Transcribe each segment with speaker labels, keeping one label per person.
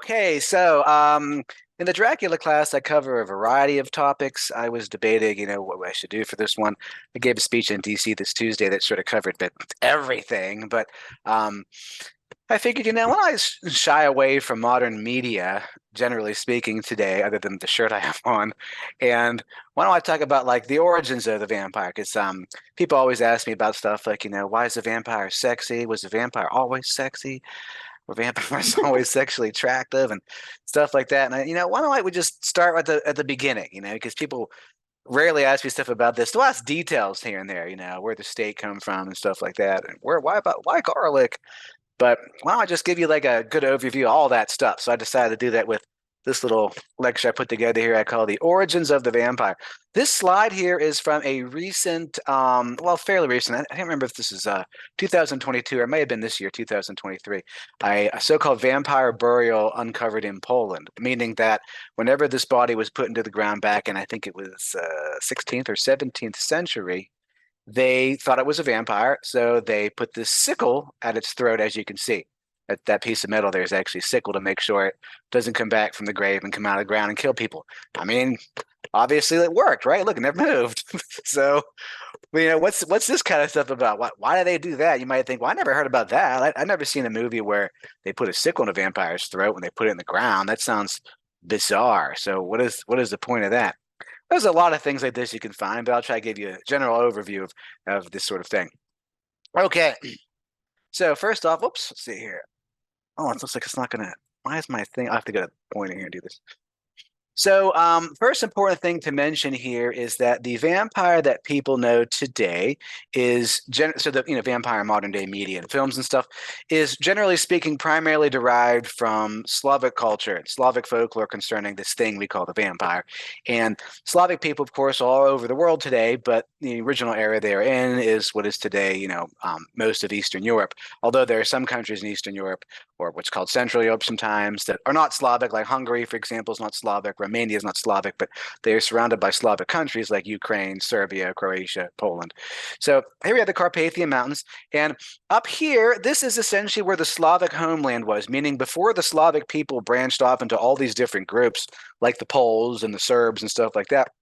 Speaker 1: Okay, so in the Dracula class, I cover a variety of topics. I was debating, what I should do for this one. I gave a speech in DC this Tuesday that sort of covered everything, but um, I figured, why don't I shy away from modern media, generally speaking, today, other than the shirt I have on, and why don't I talk about like the origins of the vampire? Because people always ask me about stuff like, why is the vampire sexy? Was the vampire always sexy? Where vampires are always sexually attractive and stuff like that. And why don't we just start at the beginning, because people rarely ask me stuff about this. They'll ask details here and there, where the steak come from and stuff like that, and why garlic. But why don't I just give you like a good overview of all that stuff? So I decided to do that with this little lecture I put together here. I call The Origins of the Vampire. This slide here is from a recent, well, fairly recent. I can't remember if this is 2022 or it may have been this year, 2023. A so-called vampire burial uncovered in Poland, meaning that whenever this body was put into the ground back in, I think it was 16th or 17th century, they thought it was a vampire, so they put this sickle at its throat, as you can see. That piece of metal there is actually sickle to make sure it doesn't come back from the grave and come out of the ground and kill people. I mean, obviously it worked, right? Look, it never moved. So, what's this kind of stuff about? Why do they do that? You might think, well, I never heard about that. I never seen a movie where they put a sickle in a vampire's throat when they put it in the ground. That sounds bizarre. So, what is the point of that? There's a lot of things like this you can find, but I'll try to give you a general overview of this sort of thing. Okay, so first off, whoops, let's see here. Oh, it looks like it's not gonna. Why is my thing? I have to get a pointer here and do this. So, first important thing to mention here is that the vampire that people know today is so the vampire in modern day media and films and stuff is generally speaking primarily derived from Slavic culture and Slavic folklore concerning this thing we call the vampire. And Slavic people, of course, all over the world today, but the original area they're in is what is today, most of Eastern Europe. Although there are some countries in Eastern Europe or what's called Central Europe sometimes that are not Slavic, like Hungary, for example, is not Slavic. Romania is not Slavic, but they are surrounded by Slavic countries like Ukraine, Serbia, Croatia, Poland. So here we have the Carpathian Mountains. And up here, this is essentially where the Slavic homeland was, meaning before the Slavic people branched off into all these different groups, like the Poles and the Serbs and stuff like that.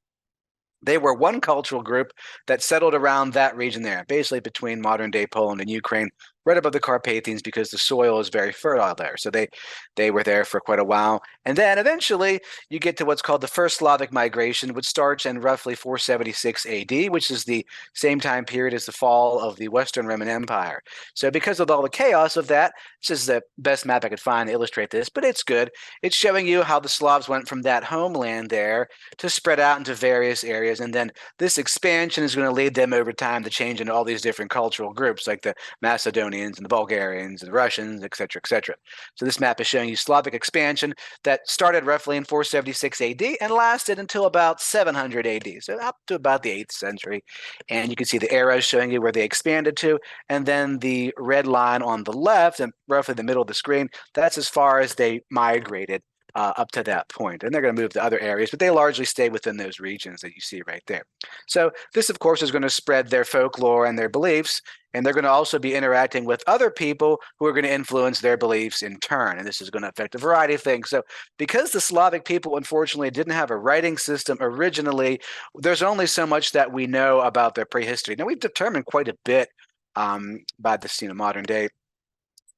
Speaker 1: They were one cultural group that settled around that region there, basically between modern day Poland and Ukraine, right above the Carpathians because the soil is very fertile there. So they were there for quite a while. And then eventually you get to what's called the first Slavic migration, which starts in roughly 476 AD, which is the same time period as the fall of the Western Roman Empire. So because of all the chaos of that, this is the best map I could find to illustrate this, but it's good. It's showing you how the Slavs went from that homeland there to spread out into various areas. And then this expansion is going to lead them over time to change into all these different cultural groups like the Macedonians and the Bulgarians and the Russians, et cetera, et cetera. So this map is showing you Slavic expansion that started roughly in 476 AD and lasted until about 700 AD, so up to about the 8th century. And you can see the arrows showing you where they expanded to, and then the red line on the left and roughly the middle of the screen, that's as far as they migrated up to that point. And they're going to move to other areas, but they largely stay within those regions that you see right there. So this, of course, is going to spread their folklore and their beliefs, and they're going to also be interacting with other people who are going to influence their beliefs in turn. And this is going to affect a variety of things. So because the Slavic people, unfortunately, didn't have a writing system originally, there's only so much that we know about their prehistory. Now, we've determined quite a bit by this modern day,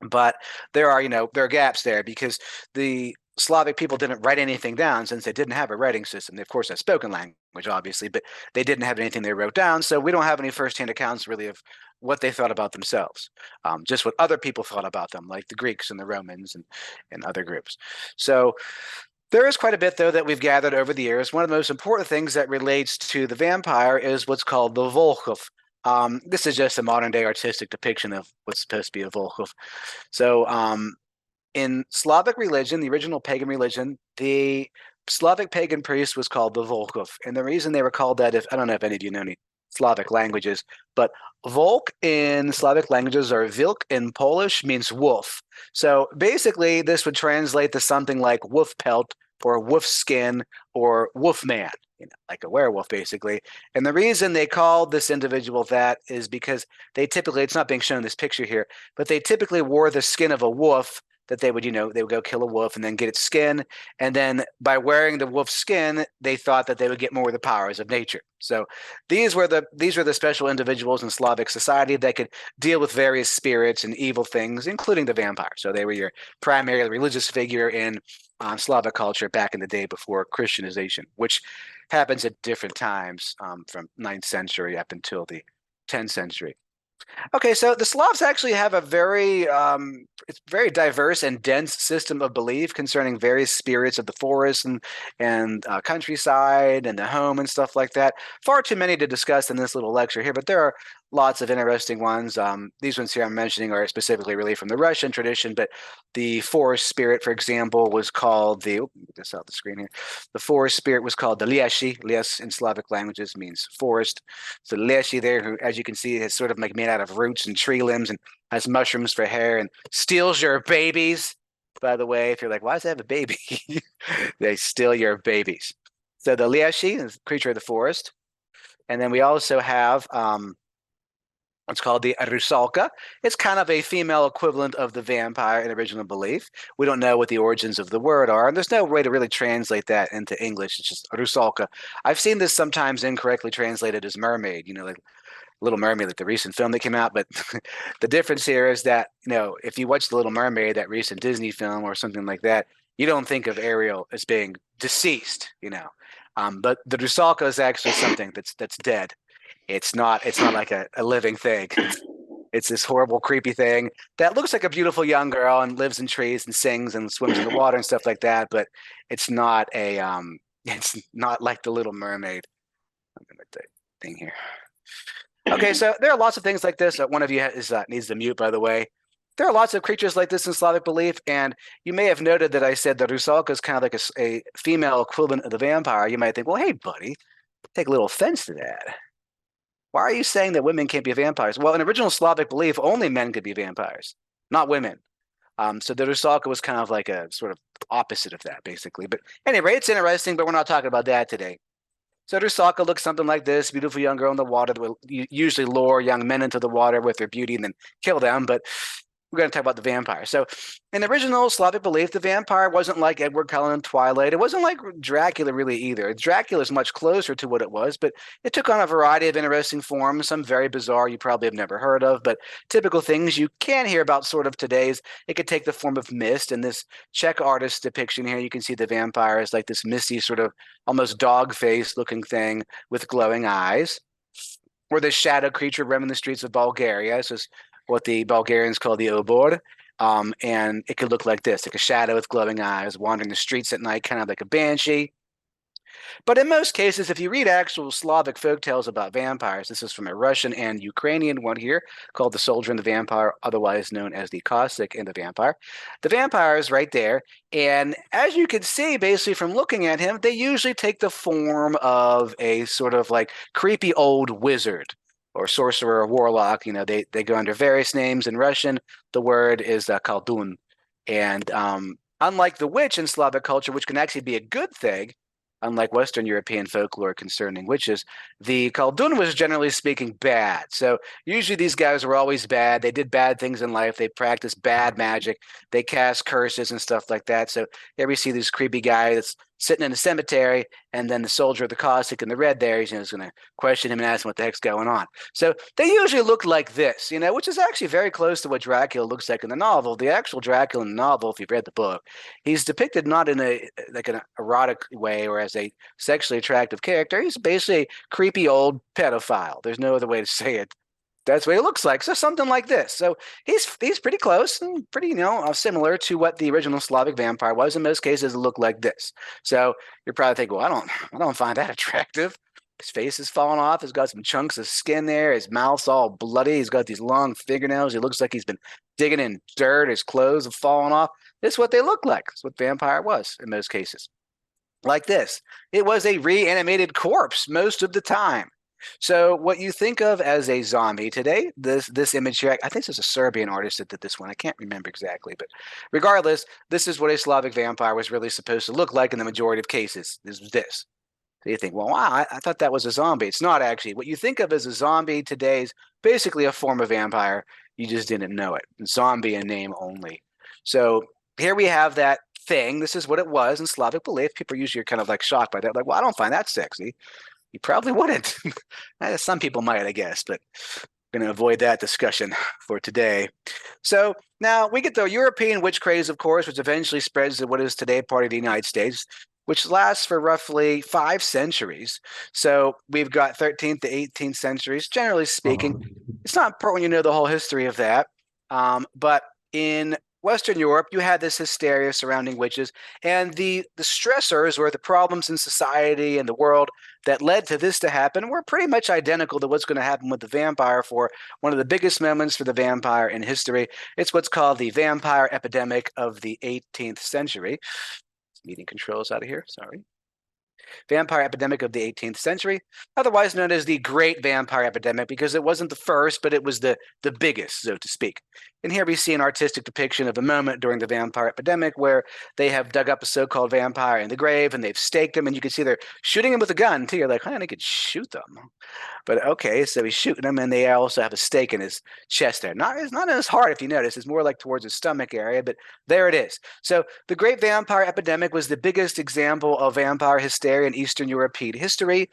Speaker 1: but there are gaps there because the Slavic people didn't write anything down since they didn't have a writing system. They, of course, had spoken language, obviously, but they didn't have anything they wrote down. So we don't have any firsthand accounts really of what they thought about themselves, just what other people thought about them, like the Greeks and the Romans and other groups. So there is quite a bit, though, that we've gathered over the years. One of the most important things that relates to the vampire is what's called the Volkhov. This is just a modern day artistic depiction of what's supposed to be a Volkhov. So in Slavic religion, the original pagan religion, the Slavic pagan priest was called the Volkhov. And the reason they were called that, I don't know if any of you know any Slavic languages, but Volk in Slavic languages or Vilk in Polish means wolf. So basically, this would translate to something like wolf pelt or wolf skin or wolf man, like a werewolf, basically. And the reason they called this individual that is because they typically, it's not being shown in this picture here, but they typically wore the skin of a wolf that they would, they would go kill a wolf and then get its skin. And then by wearing the wolf's skin, they thought that they would get more of the powers of nature. So these were the special individuals in Slavic society that could deal with various spirits and evil things, including the vampire. So they were your primary religious figure in Slavic culture back in the day before Christianization, which happens at different times from 9th century up until the 10th century. Okay, so the Slavs actually have a it's very diverse and dense system of belief concerning various spirits of the forest and countryside and the home and stuff like that. Far too many to discuss in this little lecture here, but there are lots of interesting ones. These ones here I'm mentioning are specifically really from the Russian tradition, but the forest spirit, for example, was called get this out the screen here. The forest spirit was called the Lieshi. Les in Slavic languages means forest. So Lieshi there, who, as you can see, is sort of like made out of roots and tree limbs and has mushrooms for hair and steals your babies. By the way, if you're like, why does it have a baby? They steal your babies. So the Lieshi is creature of the forest. And then we also have what's called the Rusalka. It's kind of a female equivalent of the vampire in original belief. We don't know what the origins of the word are, and there's no way to really translate that into English. It's just Rusalka. I've seen this sometimes incorrectly translated as mermaid, like Little Mermaid, like the recent film that came out. But the difference here is that, if you watch The Little Mermaid, that recent Disney film or something like that, you don't think of Ariel as being deceased, but the Rusalka is actually something that's dead. It's not like a living thing. It's this horrible, creepy thing that looks like a beautiful young girl and lives in trees and sings and swims in the water and stuff like that. But it's not it's not like the Little Mermaid. I'm gonna the thing here. Okay, so there are lots of things like this. One of you needs to mute, by the way. There are lots of creatures like this in Slavic belief, and you may have noted that I said the Rusalka is kind of like a female equivalent of the vampire. You might think, well, hey, buddy, take a little offense to that. Why are you saying that women can't be vampires? Well, in original Slavic belief, only men could be vampires, not women. So the Rusalka was kind of like a sort of opposite of that, basically. But anyway, it's interesting, but we're not talking about that today. So Rusalka looks something like this: beautiful young girl in the water that will usually lure young men into the water with their beauty and then kill them. But we're going to talk about the vampire. So in the original Slavic belief, the vampire wasn't like Edward Cullen in Twilight. It wasn't like Dracula really either. Dracula is much closer to what it was, but it took on a variety of interesting forms, some very bizarre you probably have never heard of, but typical things you can hear about sort of today's. It could take the form of mist. In this Czech artist depiction here, you can see the vampire is like this misty sort of almost dog-faced looking thing with glowing eyes. Or this shadow creature roaming the streets of Bulgaria. This is what the Bulgarians call the obor. And it could look like this, like a shadow with glowing eyes, wandering the streets at night, kind of like a banshee. But in most cases, if you read actual Slavic folktales about vampires, this is from a Russian and Ukrainian one here called The Soldier and the Vampire, otherwise known as the Cossack and the Vampire. The vampire is right there. And as you can see, basically from looking at him, they usually take the form of a sort of like creepy old wizard or sorcerer or warlock. They go under various names. In Russian, the word is koldun. And unlike the witch in Slavic culture, which can actually be a good thing, unlike Western European folklore concerning witches, the koldun was generally speaking bad. So usually these guys were always bad. They did bad things in life. They practiced bad magic. They cast curses and stuff like that. So here we see this creepy guy that's sitting in a cemetery, and then the soldier, the Cossack in the red there, he's going to question him and ask him what the heck's going on. So they usually look like this, which is actually very close to what Dracula looks like in the novel. The actual Dracula in the novel, if you've read the book, he's depicted not in an erotic way or as a sexually attractive character. He's basically a creepy old pedophile. There's no other way to say it. That's what he looks like. So something like this. So he's pretty close and pretty, similar to what the original Slavic vampire was. In most cases, it looked like this. So you're probably thinking, well, I don't find that attractive. His face is falling off. He's got some chunks of skin there. His mouth's all bloody. He's got these long fingernails. He looks like he's been digging in dirt. His clothes have fallen off. This is what they look like. It's what vampire was in most cases. Like this. It was a reanimated corpse most of the time. So what you think of as a zombie today, this image here, I think this is a Serbian artist that did this one. I can't remember exactly, but regardless, this is what a Slavic vampire was really supposed to look like in the majority of cases. This was this. So you think, well, wow, I thought that was a zombie. It's not actually. What you think of as a zombie today is basically a form of vampire. You just didn't know it. Zombie in name only. So here we have that thing. This is what it was in Slavic belief. People usually are kind of like shocked by that. Like, well, I don't find that sexy. You probably wouldn't. Some people might, I guess, but I'm going to avoid that discussion for today. So now we get the European witch craze, of course, which eventually spreads to what is today part of the United States, which lasts for roughly 5 centuries. So we've got 13th to 18th centuries, generally speaking. It's not important when you know the whole history of that. But in Western Europe, you had this hysteria surrounding witches, and the stressors or the problems in society and the world that led to this to happen were pretty much identical to what's going to happen with the vampire for one of the biggest moments for the vampire in history. It's what's called the vampire epidemic of the 18th century. Meeting controls out of here, sorry. Vampire epidemic of the 18th century, otherwise known as the Great Vampire Epidemic, because it wasn't the first, but it was the biggest, so to speak. And here we see an artistic depiction of a moment during the vampire epidemic where they have dug up a so-called vampire in the grave and they've staked him, and you can see they're shooting him with a gun too. You're like, huh, they could shoot them. But okay, so he's shooting him, and they also have a stake in his chest there. It's not in his heart, if you notice. It's more like towards his stomach area, but there it is. So the Great Vampire Epidemic was the biggest example of vampire hysteria in Eastern European history.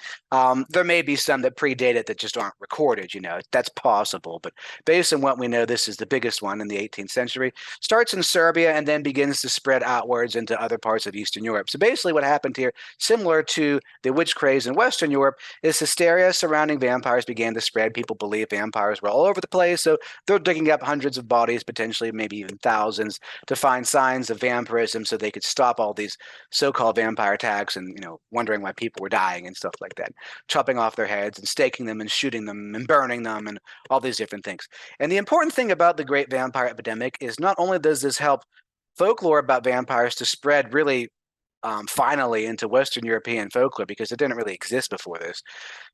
Speaker 1: There may be some that predate it that just aren't recorded, that's possible. But based on what we know, this is the biggest one in the 18th century. Starts in Serbia and then begins to spread outwards into other parts of Eastern Europe. So basically what happened here, similar to the witch craze in Western Europe, is hysteria surrounding vampires began to spread. People believe vampires were all over the place, so they're digging up hundreds of bodies, potentially maybe even thousands, to find signs of vampirism so they could stop all these so-called vampire attacks and, wondering why people were dying and stuff like that, chopping off their heads and staking them and shooting them and burning them and all these different things. And the important thing about the Great Vampire Epidemic is not only does this help folklore about vampires to spread really finally into Western European folklore, because it didn't really exist before this.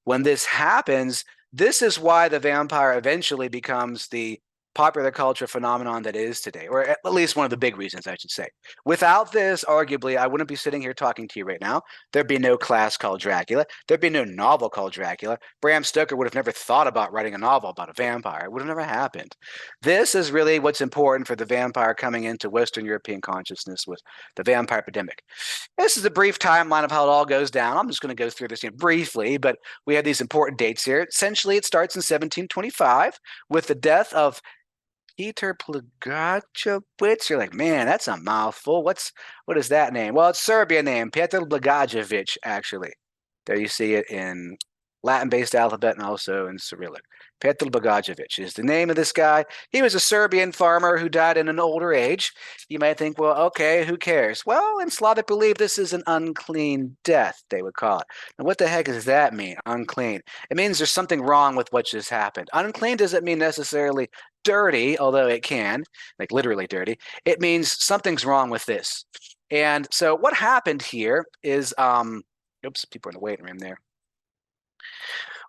Speaker 1: When this happens, this is why the vampire eventually becomes the popular culture phenomenon that is today, or at least one of the big reasons, I should say. Without this, arguably, I wouldn't be sitting here talking to you right now. There'd be no class called Dracula. There'd be no novel called Dracula. Bram Stoker would have never thought about writing a novel about a vampire. It would have never happened. This is really what's important for the vampire coming into Western European consciousness with the vampire epidemic. This is a brief timeline of how it all goes down. I'm just going to go through this briefly, but we have these important dates here. Essentially, it starts in 1725 with the death of Peter Blagojevich. You're like, man, that's a mouthful. What is that name? Well, it's Serbian name, Petar Blagojevich, actually. There you see it in Latin-based alphabet and also in Cyrillic. Petar Blagojevich is the name of this guy. He was a Serbian farmer who died in an older age. You might think, well, okay, who cares? Well, in Slavic belief, this is an unclean death, they would call it. Now, what the heck does that mean, unclean? It means there's something wrong with what just happened. Unclean doesn't mean necessarily dirty, although it can, like literally dirty. It means something's wrong with this. And so what happened here is, oops, people in the waiting room there.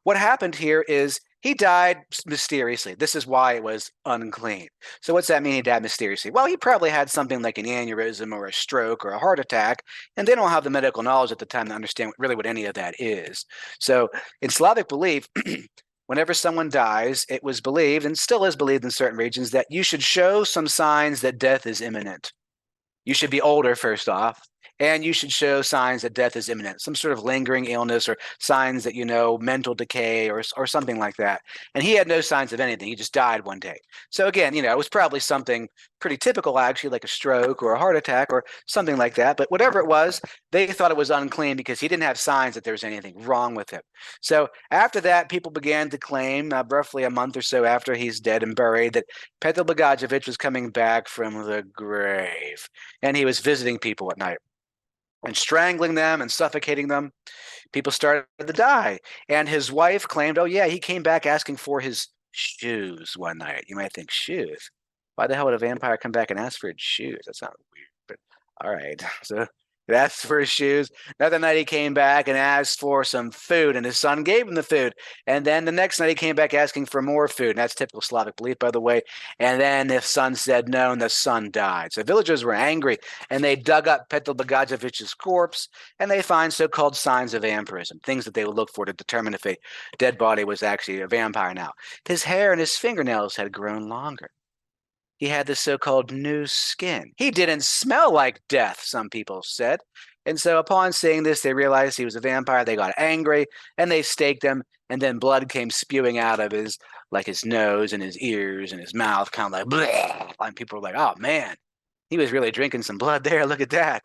Speaker 1: What happened here is he died mysteriously. This is why it was unclean. So what's that mean, he died mysteriously? Well, he probably had something like an aneurysm or a stroke or a heart attack, and they don't have the medical knowledge at the time to understand really what any of that is. So in Slavic belief, whenever someone dies, it was believed, and still is believed in certain regions, that you should show some signs that death is imminent. You should be older, first off, and you should show signs that death is imminent, some sort of lingering illness or signs that, mental decay or something like that. And he had no signs of anything. He just died one day. So again, it was probably something pretty typical, actually, like a stroke or a heart attack or something like that. But whatever it was, they thought it was unclean because he didn't have signs that there was anything wrong with him. So after that, people began to claim, roughly a month or so after he's dead and buried, that Petar Blagojevich was coming back from the grave. And he was visiting people at night and strangling them and suffocating them. People started to die. And his wife claimed, oh, yeah, he came back asking for his shoes one night. You might think, shoes? Why the hell would a vampire come back and ask for his shoes? That sounds weird, but all right. So that's for his shoes. Another night he came back and asked for some food, and his son gave him the food. And then the next night he came back asking for more food. And that's typical Slavic belief, by the way. And then the son said no, and the son died. So villagers were angry, and they dug up Petar Blagojevich's corpse, and they find so-called signs of vampirism, things that they would look for to determine if a dead body was actually a vampire now. His hair and his fingernails had grown longer. he had this so-called new skin. He didn't smell like death, some people said. And so upon seeing this, they realized he was a vampire. They got angry and they staked him. And then blood came spewing out of his nose and his ears and his mouth, kind of like bleh. And people were like, "Oh man, he was really drinking some blood there. Look at that."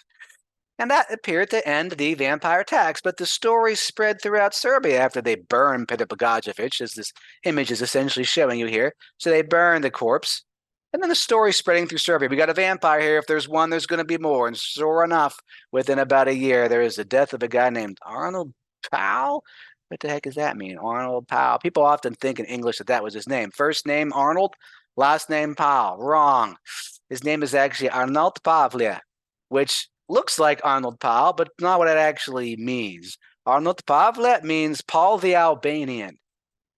Speaker 1: And that appeared to end the vampire attacks. But the story spread throughout Serbia after they burned Peter Blagojevich, as this image is essentially showing you here. So they burned the corpse. And then the story spreading through Serbia. We got a vampire here. If there's one, there's going to be more. And sure enough, within about a year, there is the death of a guy named Arnold Powell. What the heck does that mean? Arnold Powell. People often think in English that was his name. First name Arnold, last name Powell. Wrong. His name is actually Arnold Pavlia, which looks like Arnold Powell, but not what it actually means. Arnold Pavlia means Paul the Albanian.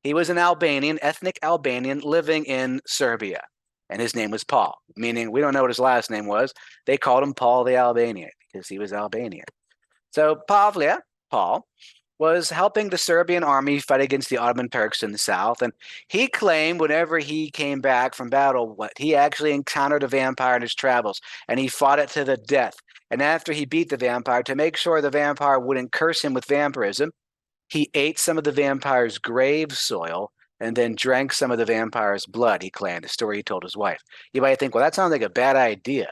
Speaker 1: He was an Albanian, ethnic Albanian, living in Serbia. And his name was Paul, meaning we don't know what his last name was. They called him Paul the Albanian because he was Albanian. So Pavlia, Paul, was helping the Serbian army fight against the Ottoman Turks in the south. And he claimed whenever he came back from battle, he actually encountered a vampire in his travels, and he fought it to the death. And after he beat the vampire, to make sure the vampire wouldn't curse him with vampirism, he ate some of the vampire's grave soil and then drank some of the vampire's blood, he claimed, the story he told his wife. You might think, well, that sounds like a bad idea.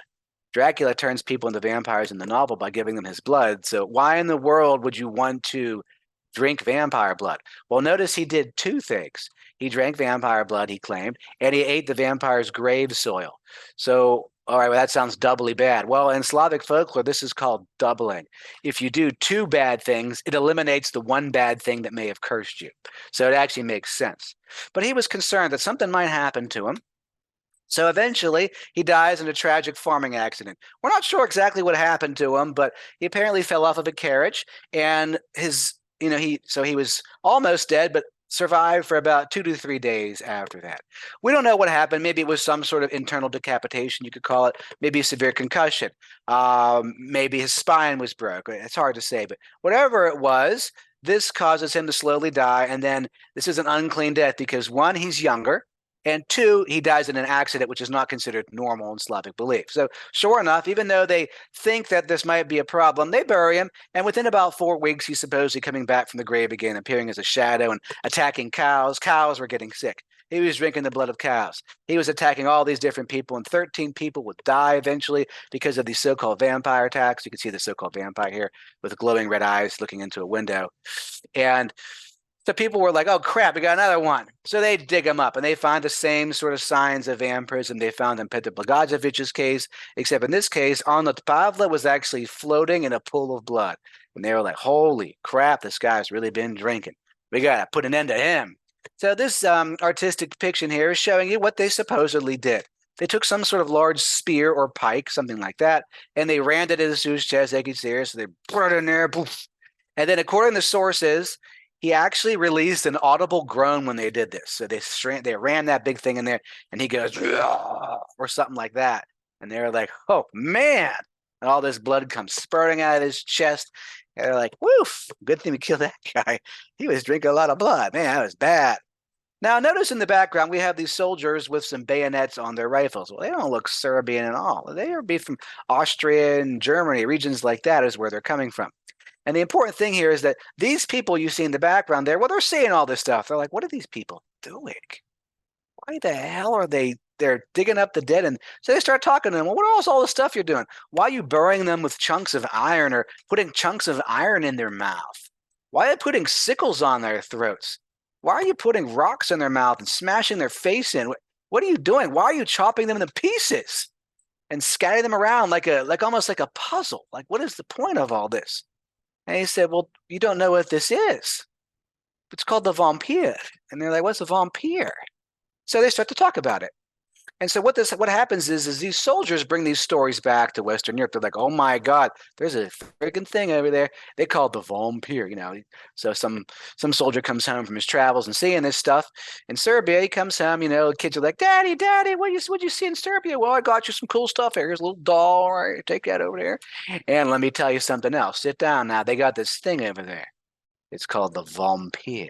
Speaker 1: Dracula turns people into vampires in the novel by giving them his blood. So why in the world would you want to drink vampire blood? Well, notice he did two things. He drank vampire blood, he claimed, and he ate the vampire's grave soil. So, all right, well, that sounds doubly bad. Well, in Slavic folklore, this is called doubling. If you do two bad things, it eliminates the one bad thing that may have cursed you. So it actually makes sense. But he was concerned that something might happen to him. So eventually, he dies in a tragic farming accident. We're not sure exactly what happened to him, but he apparently fell off of a carriage, and he was almost dead, but survived for about 2 to 3 days after that. We don't know what happened. Maybe it was some sort of internal decapitation, you could call it. Maybe a severe concussion. Maybe his spine was broke. It's hard to say, but whatever it was, this causes him to slowly die. And then this is an unclean death because, one, he's younger. And two, he dies in an accident, which is not considered normal in Slavic belief. So sure enough, even though they think that this might be a problem, they bury him. And within about 4 weeks, he's supposedly coming back from the grave again, appearing as a shadow and attacking cows. Cows were getting sick. He was drinking the blood of cows. He was attacking all these different people, and 13 people would die eventually because of these so-called vampire attacks. You can see the so-called vampire here with glowing red eyes looking into a window. And so people were like, oh, crap, we got another one. So they dig him up, and they find the same sort of signs of vampirism they found in Petar Blagojevich's case, except in this case, Arnold Pavla was actually floating in a pool of blood. And they were like, holy crap, this guy's really been drinking. We got to put an end to him. So this artistic depiction here is showing you what they supposedly did. They took some sort of large spear or pike, something like that, and they rammed it into his chest, they could see her, so they put it in there, poof. And then according to sources, he actually released an audible groan when they did this. So they ran that big thing in there, and he goes, or something like that. And they were like, oh, man. And all this blood comes spurting out of his chest. And they're like, woof, good thing we killed that guy. He was drinking a lot of blood. Man, that was bad. Now, notice in the background, we have these soldiers with some bayonets on their rifles. Well, they don't look Serbian at all. They are from Austria and Germany. Regions like that is where they're coming from. And the important thing here is that these people you see in the background there, well, they're seeing all this stuff. They're like, what are these people doing? Why the hell are they're digging up the dead? And so they start talking to them. Well, what else all the stuff you're doing? Why are you burying them with chunks of iron or putting chunks of iron in their mouth? Why are you putting sickles on their throats? Why are you putting rocks in their mouth and smashing their face in? What are you doing? Why are you chopping them into pieces and scattering them around like almost like a puzzle? Like, what is the point of all this? And he said, well, you don't know what this is. It's called the vampire. And they're like, what's a vampire? So they start to talk about it. And so what happens is these soldiers bring these stories back to Western Europe. They're like, oh my God, there's a freaking thing over there. They call it the vampire, So some soldier comes home from his travels and seeing this stuff. In Serbia, he comes home, kids are like, Daddy, what'd you see in Serbia? Well, I got you some cool stuff here. Here's a little doll, all right, take that over there. And let me tell you something else. Sit down now. They got this thing over there. It's called the vampire.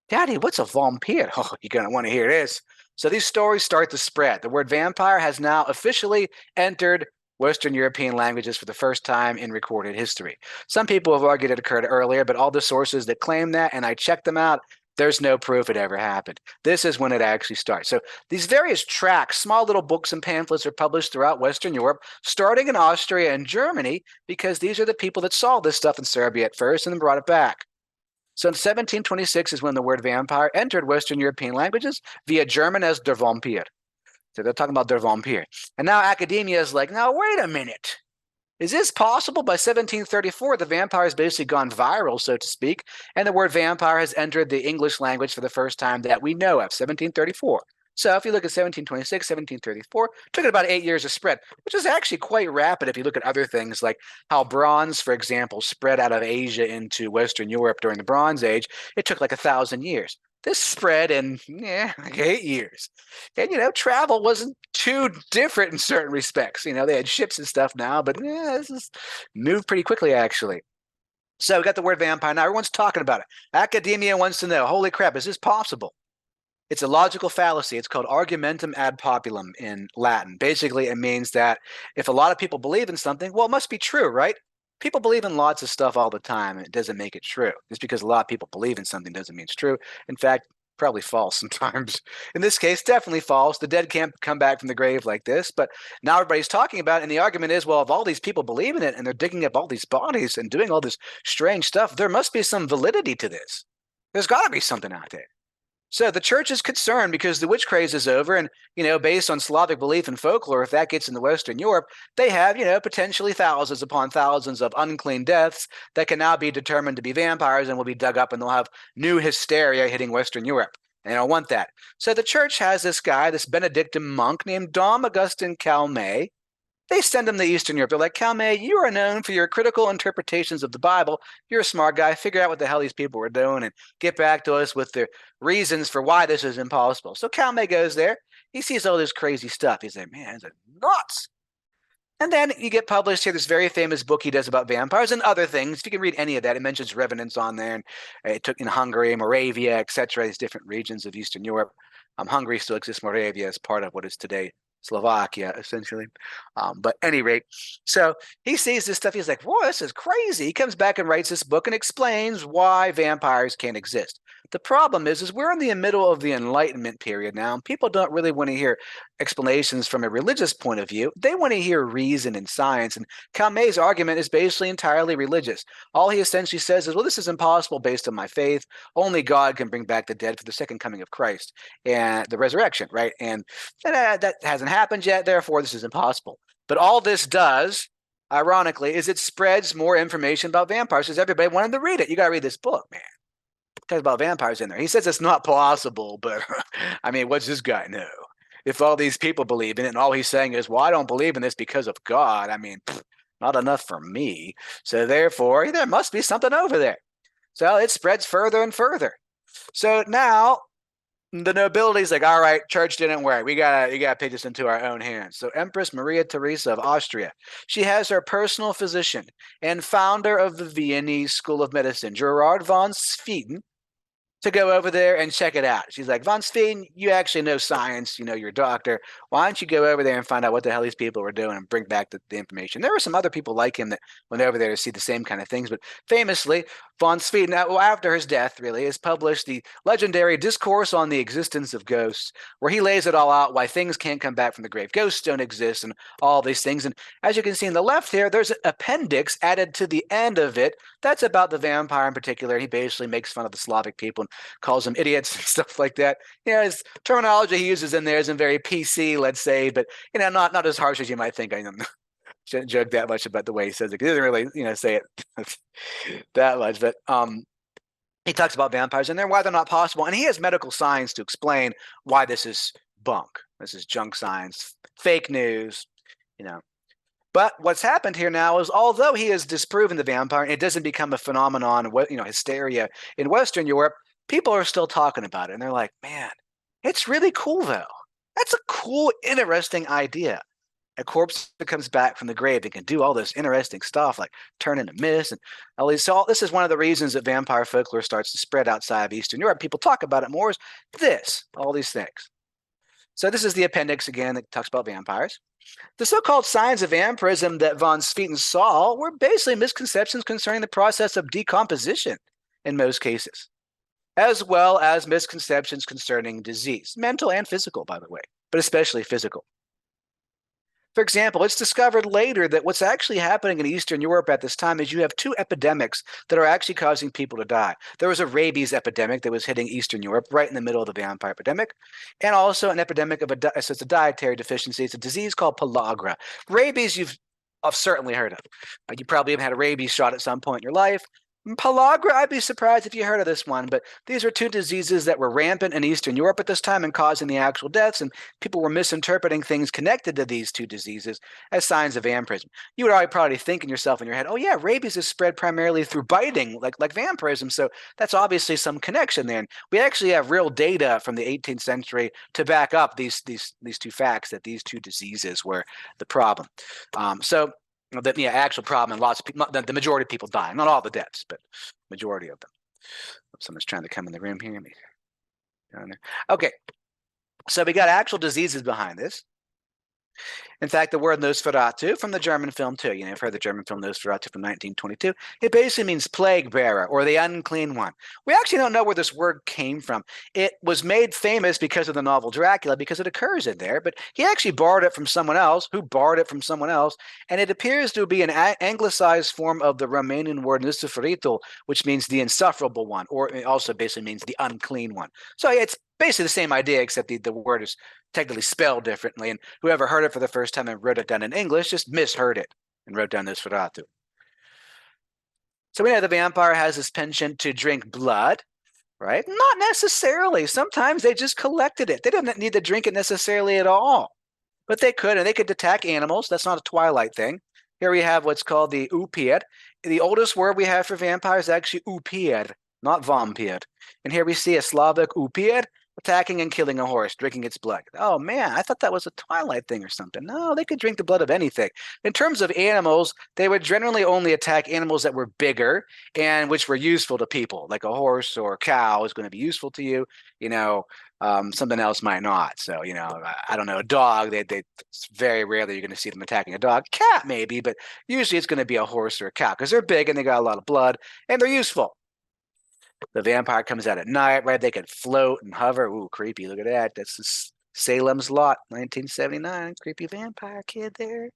Speaker 1: Daddy, what's a vampire? Oh, you're going to want to hear this. So these stories start to spread. The word vampire has now officially entered Western European languages for the first time in recorded history. Some people have argued it occurred earlier, but all the sources that claim that, and I checked them out, there's no proof it ever happened. This is when it actually starts. So these various tracts, small little books and pamphlets are published throughout Western Europe, starting in Austria and Germany, because these are the people that saw this stuff in Serbia at first and then brought it back. So in 1726 is when the word vampire entered Western European languages via German as der Vampir. So they're talking about der Vampir. And now academia is like, now wait a minute. Is this possible? By 1734, the vampire has basically gone viral, so to speak, and the word vampire has entered the English language for the first time that we know of, 1734. So if you look at 1726, 1734, took it about 8 years to spread, which is actually quite rapid if you look at other things like how bronze, for example, spread out of Asia into Western Europe during the Bronze Age. It took like 1,000 years. This spread in like 8 years. And, travel wasn't too different in certain respects. They had ships and stuff now, but this is moved pretty quickly, actually. So we got the word vampire. Now everyone's talking about it. Academia wants to know, holy crap, is this possible? It's a logical fallacy. It's called argumentum ad populum in Latin. Basically, it means that if a lot of people believe in something, well, it must be true, right? People believe in lots of stuff all the time, and it doesn't make it true. Just because a lot of people believe in something doesn't mean it's true. In fact, probably false sometimes. In this case, definitely false. The dead can't come back from the grave like this, but now everybody's talking about it, and the argument is, well, if all these people believe in it, and they're digging up all these bodies and doing all this strange stuff, there must be some validity to this. There's got to be something out there. So the church is concerned because the witch craze is over, and based on Slavic belief and folklore, if that gets into Western Europe, they have potentially thousands upon thousands of unclean deaths that can now be determined to be vampires and will be dug up, and they'll have new hysteria hitting Western Europe. And they don't want that. So the church has this guy, this Benedictine monk named Dom Augustin Calmet. They send him to Eastern Europe. They're like, Calmet, you are known for your critical interpretations of the Bible. You're a smart guy. Figure out what the hell these people were doing and get back to us with the reasons for why this is impossible. So Calmet goes there. He sees all this crazy stuff. He's like, man, it's nuts. And then you get published here this very famous book he does about vampires and other things. If you can read any of that, it mentions revenants on there. And it took in Hungary, Moravia, etc., these different regions of Eastern Europe. Hungary still exists. Moravia is part of what is today Slovakia, essentially. But at any rate, so he sees this stuff. He's like, whoa, this is crazy. He comes back and writes this book and explains why vampires can't exist. The problem is we're in the middle of the Enlightenment period now, and people don't really want to hear explanations from a religious point of view. They want to hear reason and science, and Calmet's argument is basically entirely religious. All he essentially says is, well, this is impossible based on my faith. Only God can bring back the dead for the second coming of Christ and the resurrection, right? And that hasn't happened yet, therefore this is impossible. But all this does, ironically, is it spreads more information about vampires because everybody wanted to read it. You got to read this book, man. Talks about vampires in there. He says it's not possible, but I mean, what's this guy know? If all these people believe in it, and all he's saying is, well, I don't believe in this because of God. I mean, not enough for me. So therefore, there must be something over there. So it spreads further and further. So now the nobility's like, all right, church didn't work. You gotta take this into our own hands. So Empress Maria Theresa of Austria, she has her personal physician and founder of the Viennese School of Medicine, Gerard von Swieten, to go over there and check it out. She's like, von Swieten, you actually know science, you're a doctor. Why don't you go over there and find out what the hell these people were doing and bring back the information? There were some other people like him that went over there to see the same kind of things, but famously, von Swieten, after his death, really, has published the legendary Discourse on the Existence of Ghosts, where he lays it all out, why things can't come back from the grave. Ghosts don't exist and all these things. And as you can see on the left here, there's an appendix added to the end of it. That's about the vampire in particular. He basically makes fun of the Slavic people and calls them idiots and stuff like that. His terminology he uses in there isn't very PC, let's say, but not as harsh as you might think. I shouldn't joke that much about the way he says it. He doesn't really, say it that much. But he talks about vampires and why they're not possible, and he has medical science to explain why this is bunk. This is junk science, fake news, But what's happened here now is, although he has disproven the vampire, and it doesn't become a phenomenon, hysteria in Western Europe, people are still talking about it, and they're like, man, it's really cool, though. That's a cool, interesting idea. A corpse that comes back from the grave and can do all this interesting stuff, like turn into mist and all these. So this is one of the reasons that vampire folklore starts to spread outside of Eastern Europe. People talk about it more. Is all these things. So this is the appendix again that talks about vampires. The so-called signs of vampirism that von Swieten saw were basically misconceptions concerning the process of decomposition in most cases, as well as misconceptions concerning disease, mental and physical, by the way, but especially physical. For example, it's discovered later that what's actually happening in Eastern Europe at this time is you have two epidemics that are actually causing people to die. There was a rabies epidemic that was hitting Eastern Europe right in the middle of the vampire epidemic, and also an epidemic of so it's a dietary deficiency. It's a disease called pellagra. Rabies you've certainly heard of. You probably have had a rabies shot at some point in your life. Pellagra, I'd be surprised if you heard of this one, but these are two diseases that were rampant in Eastern Europe at this time and causing the actual deaths, and people were misinterpreting things connected to these two diseases as signs of vampirism. You would already probably think in yourself in your head, oh yeah, rabies is spread primarily through biting, like vampirism, so that's obviously some connection there. And we actually have real data from the 18th century to back up these two facts, that these two diseases were the problem. The actual problem, and lots of people, the majority of people die, not all the deaths, but majority of them. Someone's trying to come in the room here. Down there. Okay, so we got actual diseases behind this. In fact, the word Nosferatu from the German film too, you've heard the German film Nosferatu from 1922. It basically means plague bearer or the unclean one. We actually don't know where this word came from. It was made famous because of the novel Dracula, because it occurs in there, but he actually borrowed it from someone else who borrowed it from someone else, and it appears to be an anglicized form of the Romanian word Nusuferitul, which means the insufferable one, or it also basically means the unclean one. So it's basically the same idea, except the word is technically spelled differently, and whoever heard it for the first time and wrote it down in English just misheard it and wrote down Nosferatu. So we know the vampire has this penchant to drink blood, right? Not necessarily. Sometimes they just collected it. They didn't need to drink it necessarily at all, but they could, and they could attack animals. That's not a Twilight thing. Here we have what's called the upied. The oldest word we have for vampires is actually upied, not vampir. And here we see a Slavic upied attacking and killing a horse, drinking its blood. Oh man, I thought that was a Twilight thing or something. No, they could drink the blood of anything. In terms of animals, they would generally only attack animals that were bigger and which were useful to people, like a horse or a cow is going to be useful to you. Something else might not. So, I don't know, a dog, it's very rarely you're going to see them attacking a dog. Cat maybe, but usually it's going to be a horse or a cow because they're big and they got a lot of blood and they're useful. The vampire comes out at night, right? They can float and hover. Ooh, creepy. Look at that. That's Salem's Lot, 1979. Creepy vampire kid there.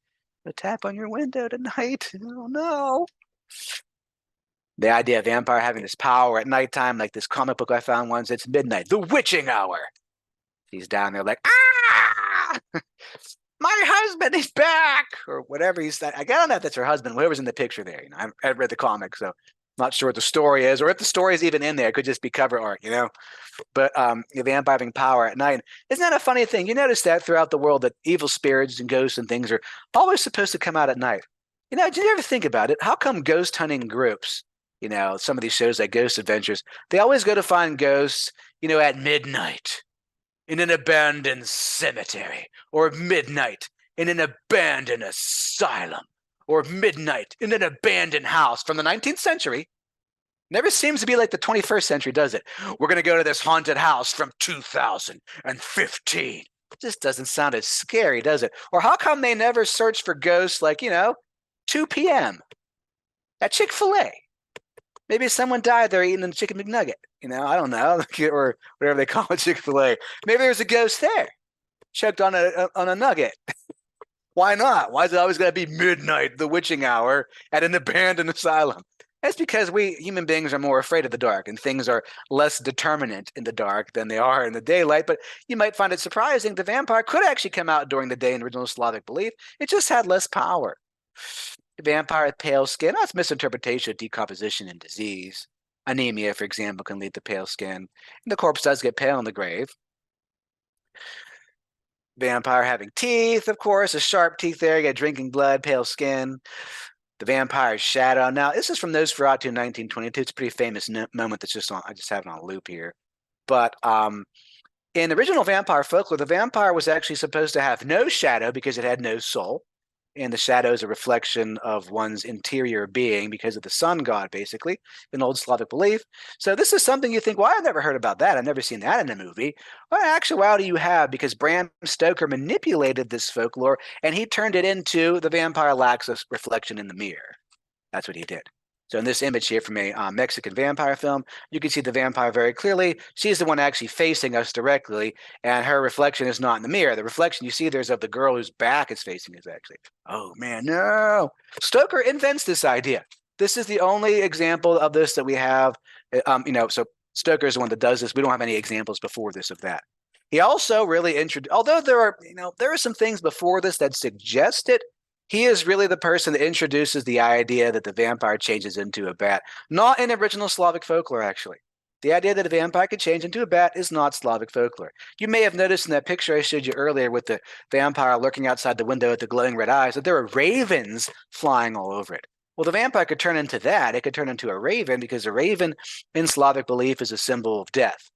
Speaker 1: A tap on your window tonight. Oh, no. The idea of vampire having this power at nighttime, like this comic book I found once, it's midnight, the witching hour. He's down there like, ah! My husband is back! Or whatever he's saying. I don't know if that's her husband, whoever's in the picture there. I've read the comic, so not sure what the story is, or if the story is even in there. It could just be cover art, But the vampire having power at night. Isn't that a funny thing? You notice that throughout the world that evil spirits and ghosts and things are always supposed to come out at night. Did you ever think about it? How come ghost hunting groups, some of these shows like Ghost Adventures, they always go to find ghosts, at midnight in an abandoned cemetery, or midnight in an abandoned asylum, or midnight in an abandoned house from the 19th century. Never seems to be like the 21st century, does it? We're going to go to this haunted house from 2015. It just doesn't sound as scary, does it? Or how come they never search for ghosts like, 2 p.m. at Chick-fil-A? Maybe someone died there eating a chicken McNugget. I don't know, or whatever they call it, Chick-fil-A. Maybe there's a ghost there, choked on a nugget. Why not? Why is it always going to be midnight, the witching hour, at an abandoned asylum? That's because we human beings are more afraid of the dark, and things are less determinate in the dark than they are in the daylight. But you might find it surprising the vampire could actually come out during the day in original Slavic belief. It just had less power. The vampire with pale skin, that's misinterpretation of decomposition and disease. Anemia, for example, can lead to pale skin. And the corpse does get pale in the grave. Vampire having teeth, of course, a sharp teeth there. You got drinking blood, pale skin. The vampire's shadow. Now, this is from Nosferatu 1922. It's a pretty famous moment that's I just have it on a loop here. But in original vampire folklore, the vampire was actually supposed to have no shadow because it had no soul. and the shadow is a reflection of one's interior being because of the sun god, basically, in old Slavic belief. So this is something you think, well, I've never heard about that. I've never seen that in a movie. Well, in actuality, you have, because Bram Stoker manipulated this folklore and he turned it into the vampire lacks a reflection in the mirror. That's what he did. So in this image here from a Mexican vampire film, you can see the vampire very clearly. She's the one actually facing us directly, and her reflection is not in the mirror. The reflection you see there's of the girl whose back is facing us, actually. Oh, man, no. Stoker invents this idea. This is the only example of this that we have. So Stoker is the one that does this. We don't have any examples before this of that. He also really introduced, although there are some things before this that suggest it, he is really the person that introduces the idea that the vampire changes into a bat, not in original Slavic folklore, actually. The idea that a vampire could change into a bat is not Slavic folklore. You may have noticed in that picture I showed you earlier with the vampire lurking outside the window with the glowing red eyes that there were ravens flying all over it. Well, the vampire could turn into that. It could turn into a raven because a raven in Slavic belief is a symbol of death.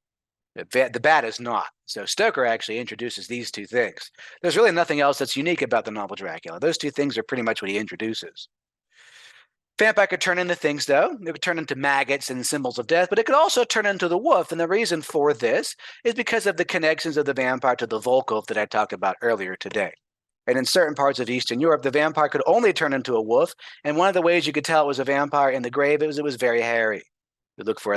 Speaker 1: The bat is not. So Stoker actually introduces these two things. There's really nothing else that's unique about the novel Dracula. Those two things are pretty much what he introduces. Vampire could turn into things, though. It could turn into maggots and symbols of death, but it could also turn into the wolf. And the reason for this is because of the connections of the vampire to the Volkov that I talked about earlier today. And in certain parts of Eastern Europe, the vampire could only turn into a wolf. And one of the ways you could tell it was a vampire in the grave, it was very hairy. You look for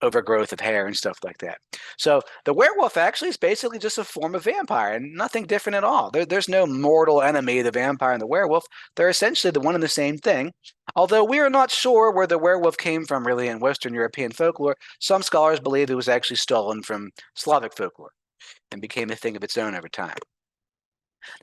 Speaker 1: overgrowth of hair and stuff like that. So the werewolf actually is basically just a form of vampire and nothing different at all. There's no mortal enemy, the vampire and the werewolf. They're essentially the one and the same thing. Although we are not sure where the werewolf came from really in Western European folklore, some scholars believe it was actually stolen from Slavic folklore and became a thing of its own over time.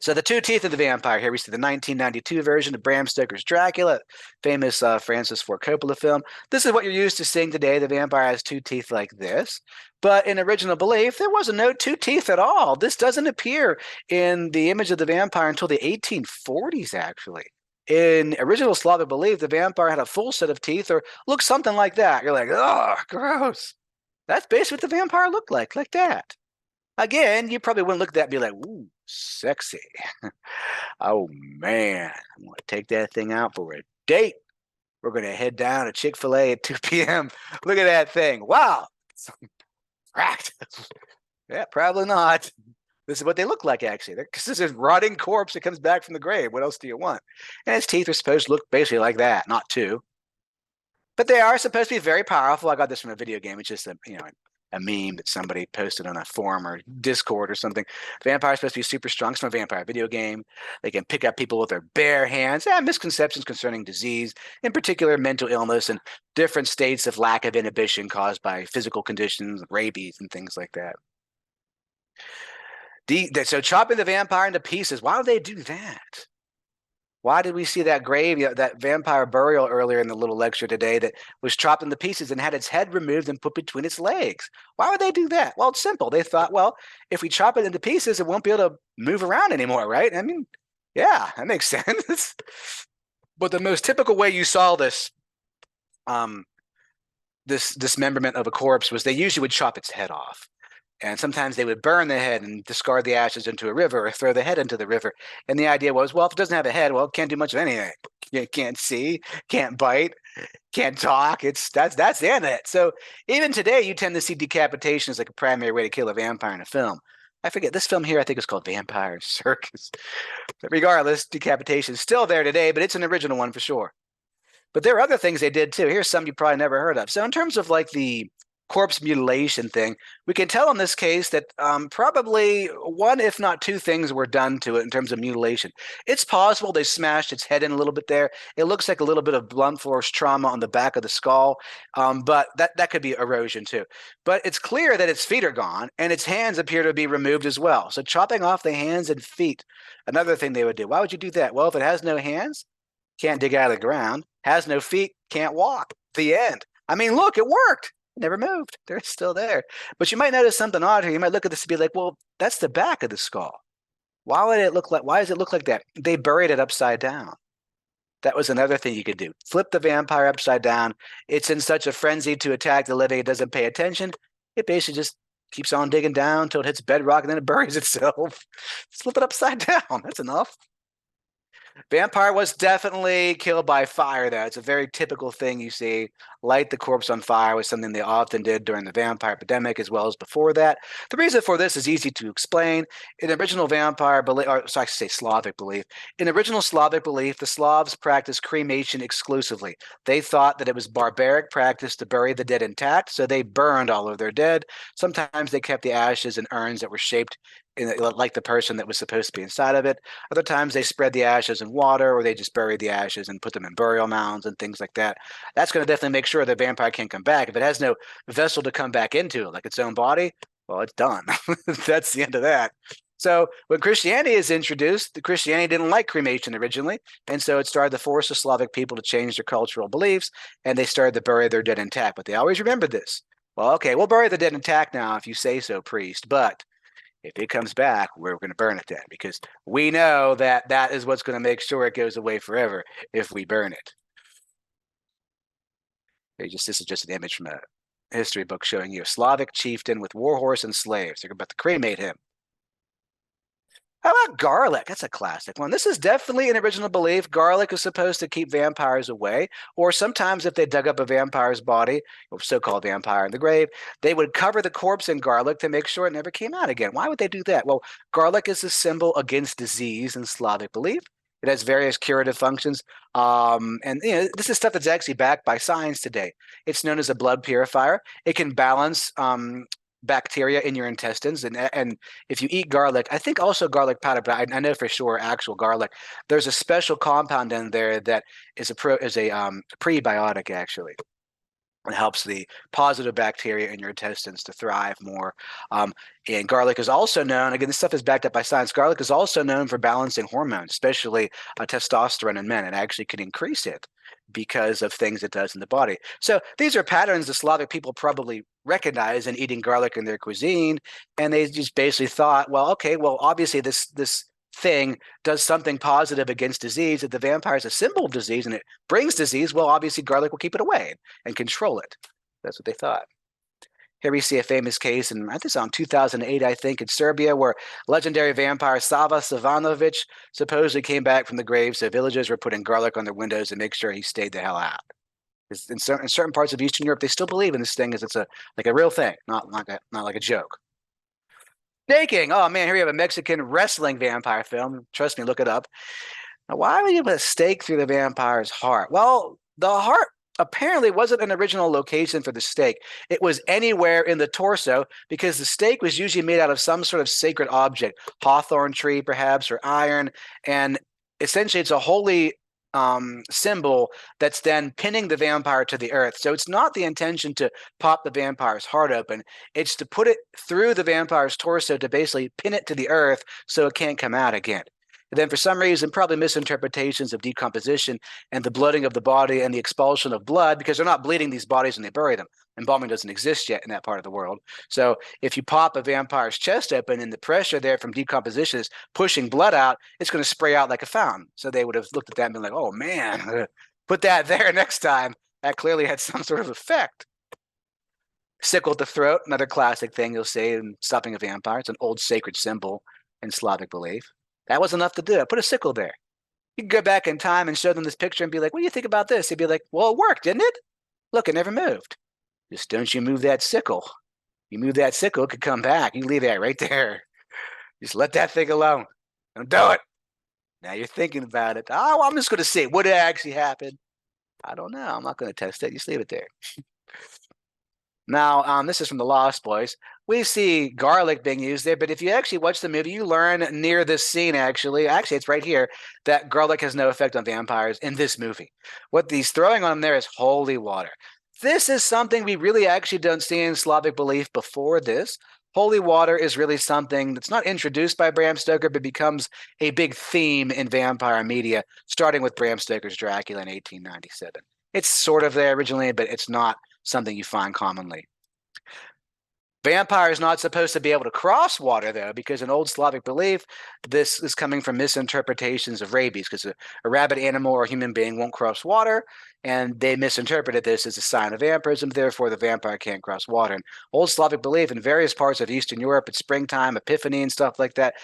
Speaker 1: So the two teeth of the vampire, here we see the 1992 version of Bram Stoker's Dracula, famous Francis Ford Coppola film. This is what you're used to seeing today. The vampire has two teeth like this. But in original belief, there was no two teeth at all. This doesn't appear in the image of the vampire until the 1840s, actually. In original Slavic belief, the vampire had a full set of teeth or looked something like that. You're like, oh, gross. That's basically what the vampire looked like that. Again, you probably wouldn't look at that and be like, ooh, sexy. Oh, man, I'm going to take that thing out for a date. We're going to head down to Chick-fil-A at 2 p.m. Look at that thing. Wow. Cracked. Yeah, probably not. This is what they look like, actually. This is a rotting corpse that comes back from the grave. What else do you want? And its teeth are supposed to look basically like that, not two. But they are supposed to be very powerful. I got this from a video game. It's just a meme that somebody posted on a forum or Discord or something. Vampires supposed to be super strong. It's from a vampire video game. They can pick up people with their bare hands. Misconceptions concerning disease, in particular mental illness and different states of lack of inhibition caused by physical conditions, rabies, and things like that. So chopping the vampire into pieces, why would they do that? Why did we see that grave, that vampire burial earlier in the little lecture today that was chopped into pieces and had its head removed and put between its legs? Why would they do that? Well, it's simple. They thought, well, if we chop it into pieces, it won't be able to move around anymore, right? I mean, yeah, that makes sense. But the most typical way you saw this, this dismemberment of a corpse was they usually would chop its head off. And sometimes they would burn the head and discard the ashes into a river or throw the head into the river. And the idea was, well, if it doesn't have a head, well, it can't do much of anything. You can't see, can't bite, can't talk. That's the end of it. So even today, you tend to see decapitation as like a primary way to kill a vampire in a film. I forget, this film here, I think is called Vampire Circus. But regardless, decapitation is still there today, but it's an original one for sure. But there are other things they did too. Here's some you probably never heard of. So in terms of like the corpse mutilation thing, we can tell in this case that probably one, if not two things were done to it in terms of mutilation. It's possible they smashed its head in a little bit there. It looks like a little bit of blunt force trauma on the back of the skull, but that could be erosion too. But it's clear that its feet are gone and its hands appear to be removed as well. So chopping off the hands and feet, another thing they would do. Why would you do that? Well, if it has no hands, can't dig out of the ground, has no feet, can't walk. The end. I mean, look, it worked. Never moved. They're still there. But you might notice something odd here. You might look at this and be like, well, that's the back of the skull. Why does it look like that? They buried it upside down. That was another thing you could do. Flip the vampire upside down. It's in such a frenzy to attack the living, it doesn't pay attention. It basically just keeps on digging down until it hits bedrock and then it buries itself. Flip it upside down. That's enough. Vampire was definitely killed by fire, though. It's a very typical thing you see. Light the corpse on fire was something they often did during the vampire epidemic as well as before that. The reason for this is easy to explain. In original vampire belief, or sorry, I should say Slavic belief. In original Slavic belief, the Slavs practiced cremation exclusively. They thought that it was barbaric practice to bury the dead intact, so they burned all of their dead. Sometimes they kept the ashes in urns that were shaped like the person that was supposed to be inside of it. Other times they spread the ashes in water, or they just buried the ashes and put them in burial mounds and things like that. That's going to definitely make sure the vampire can't come back. If it has no vessel to come back into, like its own body, well, it's done. That's the end of that. So when Christianity is introduced, the Christianity didn't like cremation originally, and so it started to force the Slavic people to change their cultural beliefs, and they started to bury their dead intact. But they always remembered this. Well, okay, we'll bury the dead intact now if you say so, priest, but if it comes back, we're going to burn it then, because we know that that is what's going to make sure it goes away forever if we burn it. This is just an image from a history book showing you a Slavic chieftain with war horse and slaves. They're about to cremate him. How about garlic? That's a classic one. This is definitely an original belief. Garlic is supposed to keep vampires away, or sometimes if they dug up a vampire's body, or so-called vampire in the grave, they would cover the corpse in garlic to make sure it never came out again. Why would they do that? Well, garlic is a symbol against disease in Slavic belief. It has various curative functions. And this is stuff that's actually backed by science today. It's known as a blood purifier. It can balance bacteria in your intestines, and if you eat garlic, I think also garlic powder, but I know for sure actual garlic, there's a special compound in there that is a prebiotic actually. It helps the positive bacteria in your intestines to thrive more. And garlic is also known, again, this stuff is backed up by science. Garlic is also known for balancing hormones, especially testosterone in men. It actually can increase it because of things it does in the body. So these are patterns the Slavic people probably recognize in eating garlic in their cuisine. And they just basically thought, well, okay, well, obviously this thing does something positive against disease. If the vampire is a symbol of disease and it brings disease, well, obviously garlic will keep it away and control it. That's what they thought. Here we see a famous case, and I think it's on 2008, I think, in Serbia, where legendary vampire Sava Savanovic supposedly came back from the grave, so villagers were putting garlic on their windows to make sure he stayed the hell out. In certain parts of Eastern Europe, they still believe in this thing as it's like a real thing, not like a joke. Staking. Oh man, here we have a Mexican wrestling vampire film. Trust me, look it up. Now, why would you put a stake through the vampire's heart? Well, the heart apparently wasn't an original location for the stake. It was anywhere in the torso because the stake was usually made out of some sort of sacred object, hawthorn tree perhaps, or iron. And essentially it's a holy symbol that's then pinning the vampire to the earth. So it's not the intention to pop the vampire's heart open. It's to put it through the vampire's torso to basically pin it to the earth so it can't come out again. And then for some reason, probably misinterpretations of decomposition and the bloating of the body and the expulsion of blood, because they're not bleeding these bodies when they bury them. Embalming doesn't exist yet in that part of the world. So if you pop a vampire's chest open and the pressure there from decomposition is pushing blood out, it's going to spray out like a fountain. So they would have looked at that and been like, oh man, put that there next time. That clearly had some sort of effect. Sickle at the throat, another classic thing you'll see in stopping a vampire. It's an old sacred symbol in Slavic belief. That was enough to do it. Put a sickle there. You can go back in time and show them this picture and be like, what do you think about this? They'd be like, well, it worked, didn't it? Look, it never moved. Just don't you move that sickle. You move that sickle, it could come back. You leave that right there. Just let that thing alone. Don't do it. Now you're thinking about it. Oh, I'm just going to see. Would it actually happen? I don't know. I'm not going to test it. Just leave it there. Now, this is from The Lost Boys. We see garlic being used there, but if you actually watch the movie, you learn near this scene, actually it's right here, that garlic has no effect on vampires in this movie. What he's throwing on them there is holy water. This is something we really actually don't see in Slavic belief before this. Holy water is really something that's not introduced by Bram Stoker, but becomes a big theme in vampire media, starting with Bram Stoker's Dracula in 1897. It's sort of there originally, but it's not something you find commonly. Vampire is not supposed to be able to cross water, though, because in old Slavic belief, this is coming from misinterpretations of rabies, because a rabid animal or a human being won't cross water, and they misinterpreted this as a sign of vampirism. Therefore, the vampire can't cross water. And old Slavic belief in various parts of Eastern Europe at springtime, Epiphany, and stuff like that,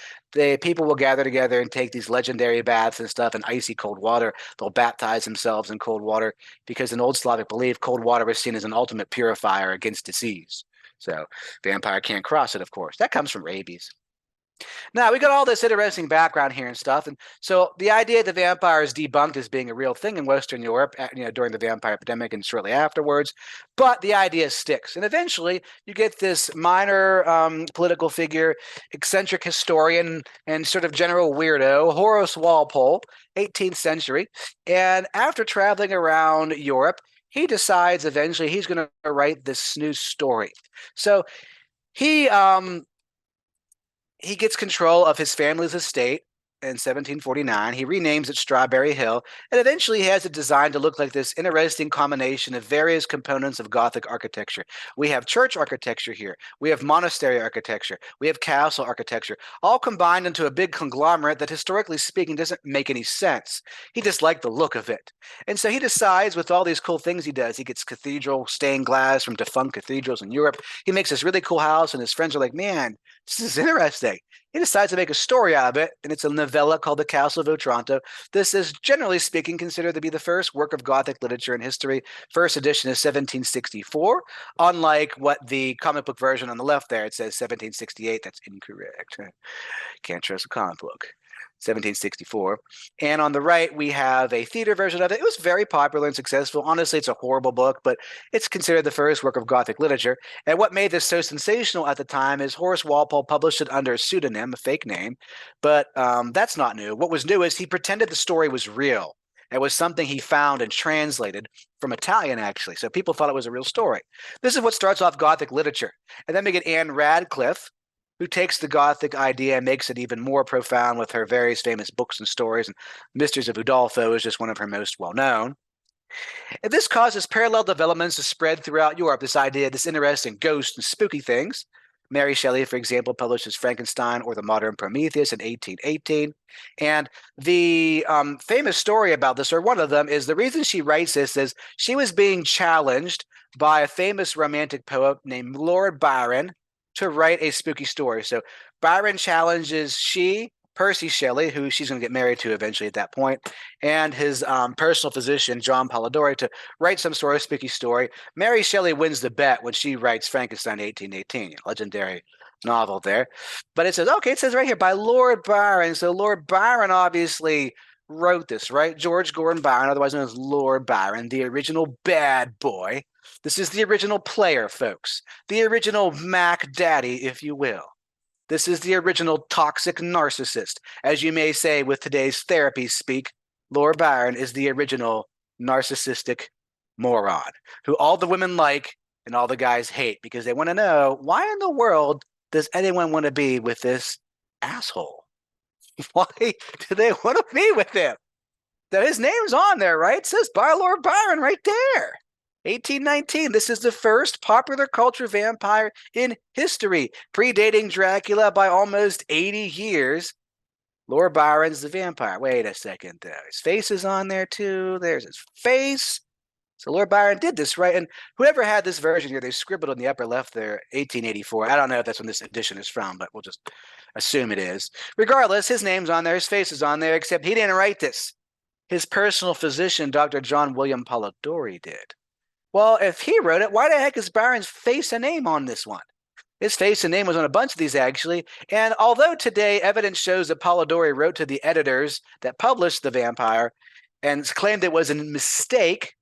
Speaker 1: people will gather together and take these legendary baths and stuff in icy cold water. They'll baptize themselves in cold water because in old Slavic belief, cold water was seen as an ultimate purifier against disease. So vampire can't cross it, of course. That comes from rabies. Now, we got all this interesting background here and stuff. And so the idea that the vampire is debunked as being a real thing in Western Europe, during the vampire epidemic and shortly afterwards. But the idea sticks. And eventually, you get this minor political figure, eccentric historian, and sort of general weirdo, Horace Walpole, 18th century. And after traveling around Europe, he decides eventually he's going to write this new story. So he gets control of his family's estate in 1749. He renames it Strawberry Hill, and eventually he has it designed to look like this interesting combination of various components of Gothic architecture. We have church architecture here. We have monastery architecture. We have castle architecture, all combined into a big conglomerate that, historically speaking, doesn't make any sense. He just liked the look of it. And so he decides, with all these cool things he does, he gets cathedral stained glass from defunct cathedrals in Europe. He makes this really cool house, and his friends are like, man, this is interesting. He decides to make a story out of it, and it's a novella called The Castle of Otranto. This is, generally speaking, considered to be the first work of Gothic literature in history. First edition is 1764, unlike what the comic book version on the left there, it says 1768. That's incorrect. Can't trust a comic book. 1764. And on the right, we have a theater version of it. It was very popular and successful. Honestly, it's a horrible book, but it's considered the first work of Gothic literature. And what made this so sensational at the time is Horace Walpole published it under a pseudonym, a fake name. But that's not new. What was new is he pretended the story was real. It was something he found and translated from Italian, actually. So people thought it was a real story. This is what starts off Gothic literature. And then we get Anne Radcliffe, who takes the Gothic idea and makes it even more profound with her various famous books and stories. And Mysteries of Udolpho is just one of her most well-known. And this causes parallel developments to spread throughout Europe, this idea, this interesting ghost and spooky things. Mary Shelley, for example, publishes Frankenstein or the Modern Prometheus in 1818. And the famous story about this, or one of them, is the reason she writes this is she was being challenged by a famous romantic poet named Lord Byron to write a spooky story. So Byron challenges Percy Shelley, who she's going to get married to eventually at that point, and his personal physician, John Polidori, to write some sort of spooky story. Mary Shelley wins the bet when she writes Frankenstein 1818, legendary novel there. But it says, okay, it says right here, by Lord Byron. So Lord Byron obviously wrote this, right? George Gordon Byron, otherwise known as Lord Byron, the original bad boy. This is the original player, folks. The original Mac Daddy, if you will. This is the original toxic narcissist. As you may say with today's therapy speak, Lord Byron is the original narcissistic moron who all the women like and all the guys hate because they want to know, why in the world does anyone want to be with this asshole? Why do they want to be with him? His name's on there, right? It says by Lord Byron right there. 1819. This is the first popular culture vampire in history, predating Dracula by almost 80 years. Lord Byron's the vampire. Wait a second, though. His face is on there, too. There's his face. So Lord Byron did this, right? And whoever had this version here, they scribbled on the upper left there, 1884. I don't know if that's when this edition is from, but we'll just assume it is. Regardless, his name's on there. His face is on there, except he didn't write this. His personal physician, Dr. John William Polidori, did. Well, if he wrote it, why the heck is Byron's face and name on this one? His face and name was on a bunch of these, actually. And although today evidence shows that Polidori wrote to the editors that published The Vampire and claimed it was a mistake,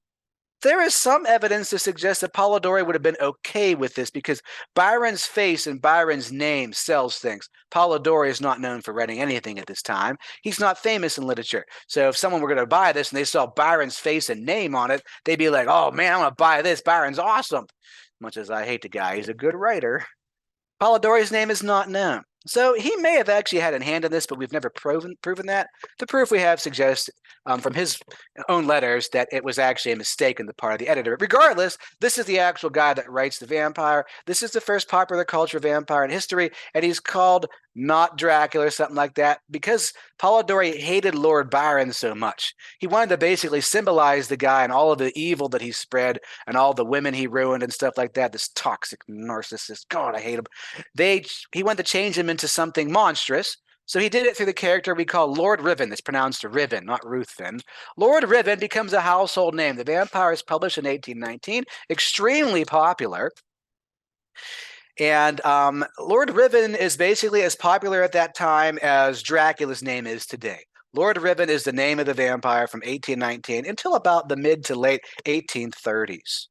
Speaker 1: there is some evidence to suggest that Polidori would have been okay with this because Byron's face and Byron's name sells things. Polidori is not known for writing anything at this time. He's not famous in literature. So if someone were going to buy this and they saw Byron's face and name on it, they'd be like, oh man, I'm going to buy this. Byron's awesome. Much as I hate the guy, he's a good writer. Polidori's name is not known. So he may have actually had a hand in this, but we've never proven that. The proof we have suggests from his own letters that it was actually a mistake on the part of the editor. Regardless, this is the actual guy that writes the vampire. This is the first popular culture vampire in history, and he's called not Dracula or something like that because Polidori hated Lord Byron so much. He wanted to basically symbolize the guy and all of the evil that he spread and all the women he ruined and stuff like that. This toxic narcissist. God, I hate him. He wanted to change him into something monstrous. So he did it through the character we call Lord Riven. It's pronounced Riven, not Ruthven. Lord Riven becomes a household name. The Vampire is published in 1819, extremely popular. And Lord Riven is basically as popular at that time as Dracula's name is today. Lord Riven is the name of the vampire from 1819 until about the mid to late 1830s.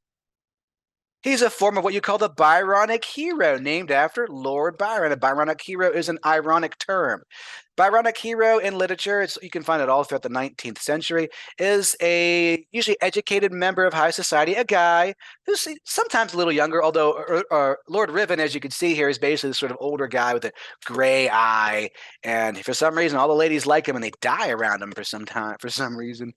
Speaker 1: He's a form of what you call the Byronic hero, named after Lord Byron. A Byronic hero is an ironic term. Byronic hero in literature, you can find it all throughout the 19th century, is a usually educated member of high society, a guy who's sometimes a little younger, although Lord Riven, as you can see here, is basically this sort of older guy with a gray eye. And for some reason, all the ladies like him and they die around him for some reason.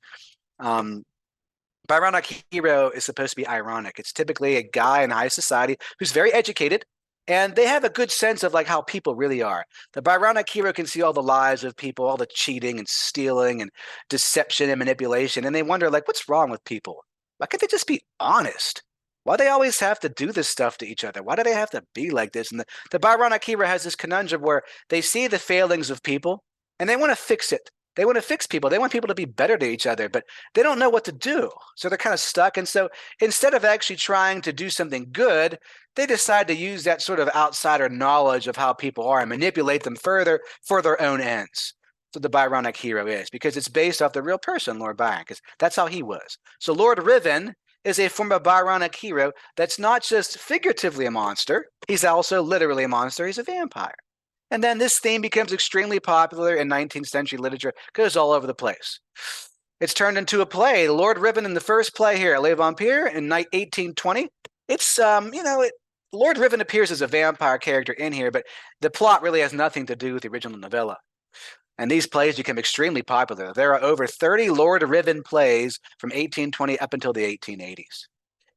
Speaker 1: Byronic hero is supposed to be ironic. It's typically a guy in high society who's very educated, and they have a good sense of like how people really are. The Byronic hero can see all the lies of people, all the cheating and stealing and deception and manipulation, and they wonder like, what's wrong with people? Why can't they just be honest? Why do they always have to do this stuff to each other? Why do they have to be like this? And the Byronic hero has this conundrum where they see the failings of people and they want to fix it. They want to fix people. They want people to be better to each other, but they don't know what to do. So they're kind of stuck. And so instead of actually trying to do something good, they decide to use that sort of outsider knowledge of how people are and manipulate them further for their own ends. So the Byronic hero is, because it's based off the real person, Lord Byron, because that's how he was. So Lord Riven is a form of Byronic hero that's not just figuratively a monster, he's also literally a monster. He's a vampire. And then this theme becomes extremely popular in 19th century literature, goes all over the place. It's turned into a play. Lord Riven in the first play here, Les Vampires, in 1820. It's, Lord Riven appears as a vampire character in here, but the plot really has nothing to do with the original novella. And these plays become extremely popular. There are over 30 Lord Riven plays from 1820 up until the 1880s.